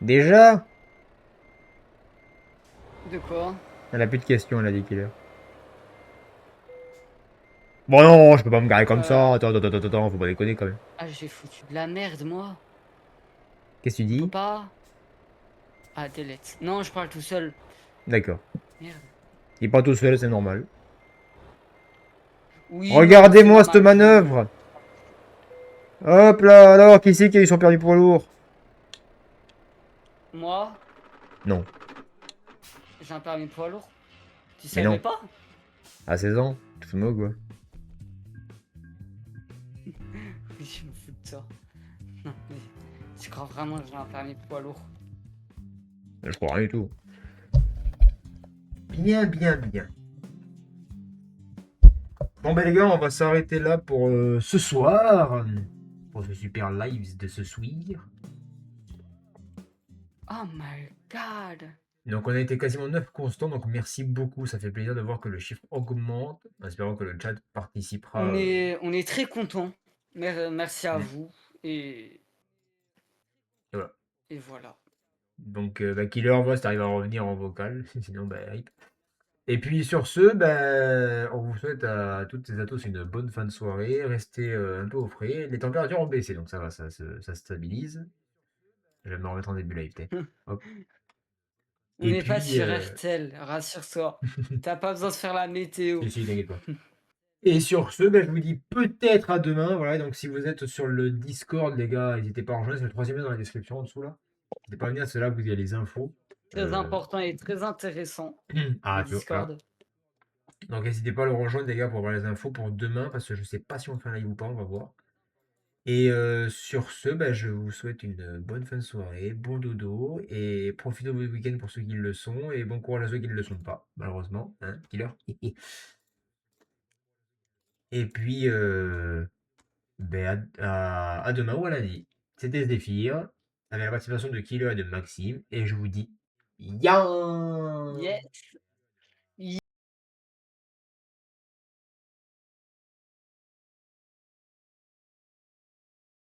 [SPEAKER 4] Déjà?
[SPEAKER 3] De quoi?
[SPEAKER 4] Elle a plus de questions, elle a dit Killer. Bon non, je peux pas me garer comme ça. Attends, faut pas déconner quand même.
[SPEAKER 3] Ah, j'ai foutu de la merde, moi.
[SPEAKER 4] Qu'est-ce que tu
[SPEAKER 3] On peut
[SPEAKER 4] dis?
[SPEAKER 3] pas. Ah, delete. Non, je parle tout seul.
[SPEAKER 4] D'accord.
[SPEAKER 3] Merde.
[SPEAKER 4] Il est pas tout seul, c'est normal.
[SPEAKER 3] Oui,
[SPEAKER 4] Regardez-moi
[SPEAKER 3] non,
[SPEAKER 4] cette
[SPEAKER 3] c'est normal.
[SPEAKER 4] manœuvre! Hop là, alors, qui c'est qui a eu son permis poids lourd?
[SPEAKER 3] Moi,
[SPEAKER 4] Non.
[SPEAKER 3] j'ai un permis poids lourd. Tu
[SPEAKER 4] Mais
[SPEAKER 3] savais
[SPEAKER 4] non.
[SPEAKER 3] pas?
[SPEAKER 4] À 16 ans? Tu te fous de moi ou quoi?
[SPEAKER 3] Oui, je me fous de ça. Non, mais tu crois vraiment que j'ai un permis poids lourd?
[SPEAKER 4] Je crois rien du tout.
[SPEAKER 2] Bien, bien, bien. Bon ben les gars, on va s'arrêter là pour ce soir. Pour ce super live de ce soir.
[SPEAKER 3] Oh my god.
[SPEAKER 2] Donc on a été quasiment 9 constants, donc merci beaucoup, ça fait plaisir de voir que le chiffre augmente. En espérant que le chat participera.
[SPEAKER 3] On est très contents. Merci à
[SPEAKER 2] Mm.
[SPEAKER 3] vous. Et,
[SPEAKER 2] Et voilà.
[SPEAKER 3] et voilà.
[SPEAKER 2] Donc Killer, voit si t'arrives à revenir en vocal, sinon bah rip. Et puis sur ce, ben, on vous souhaite à toutes et à tous une bonne fin de soirée. Restez un peu au frais. Les températures ont baissé, donc ça va, ça se stabilise. Je vais me remettre en début live, t'es. Hop.
[SPEAKER 3] On
[SPEAKER 2] Et
[SPEAKER 3] n'est pas
[SPEAKER 2] puis,
[SPEAKER 3] sur RTL, rassure-toi. T'as pas besoin de faire la météo.
[SPEAKER 2] si, t'inquiète pas. Et sur ce, ben, je vous dis peut-être à demain. Voilà, donc si vous êtes sur le Discord, les gars, n'hésitez pas à rejoindre. C'est le troisième lien dans la description en dessous là. N'hésitez pas à venir, c'est là que vous avez les infos.
[SPEAKER 3] Très important et très intéressant.
[SPEAKER 2] Ah,
[SPEAKER 3] Le
[SPEAKER 2] tu vois, voilà.
[SPEAKER 3] Discord.
[SPEAKER 2] Donc n'hésitez pas à le rejoindre, les gars, pour avoir les infos pour demain, parce que je sais pas si on fait un live ou pas, on va voir. Et sur ce, ben, je vous souhaite une bonne fin de soirée, bon dodo, et profitez de votre week-end pour ceux qui le sont, et bon courage à ceux qui ne le sont pas, malheureusement, hein, killer. Et puis, ben, à demain ou à lundi. C'était Zephyr, avec la participation de Killer et de Maxime, et je vous dis, ya.
[SPEAKER 3] Yes.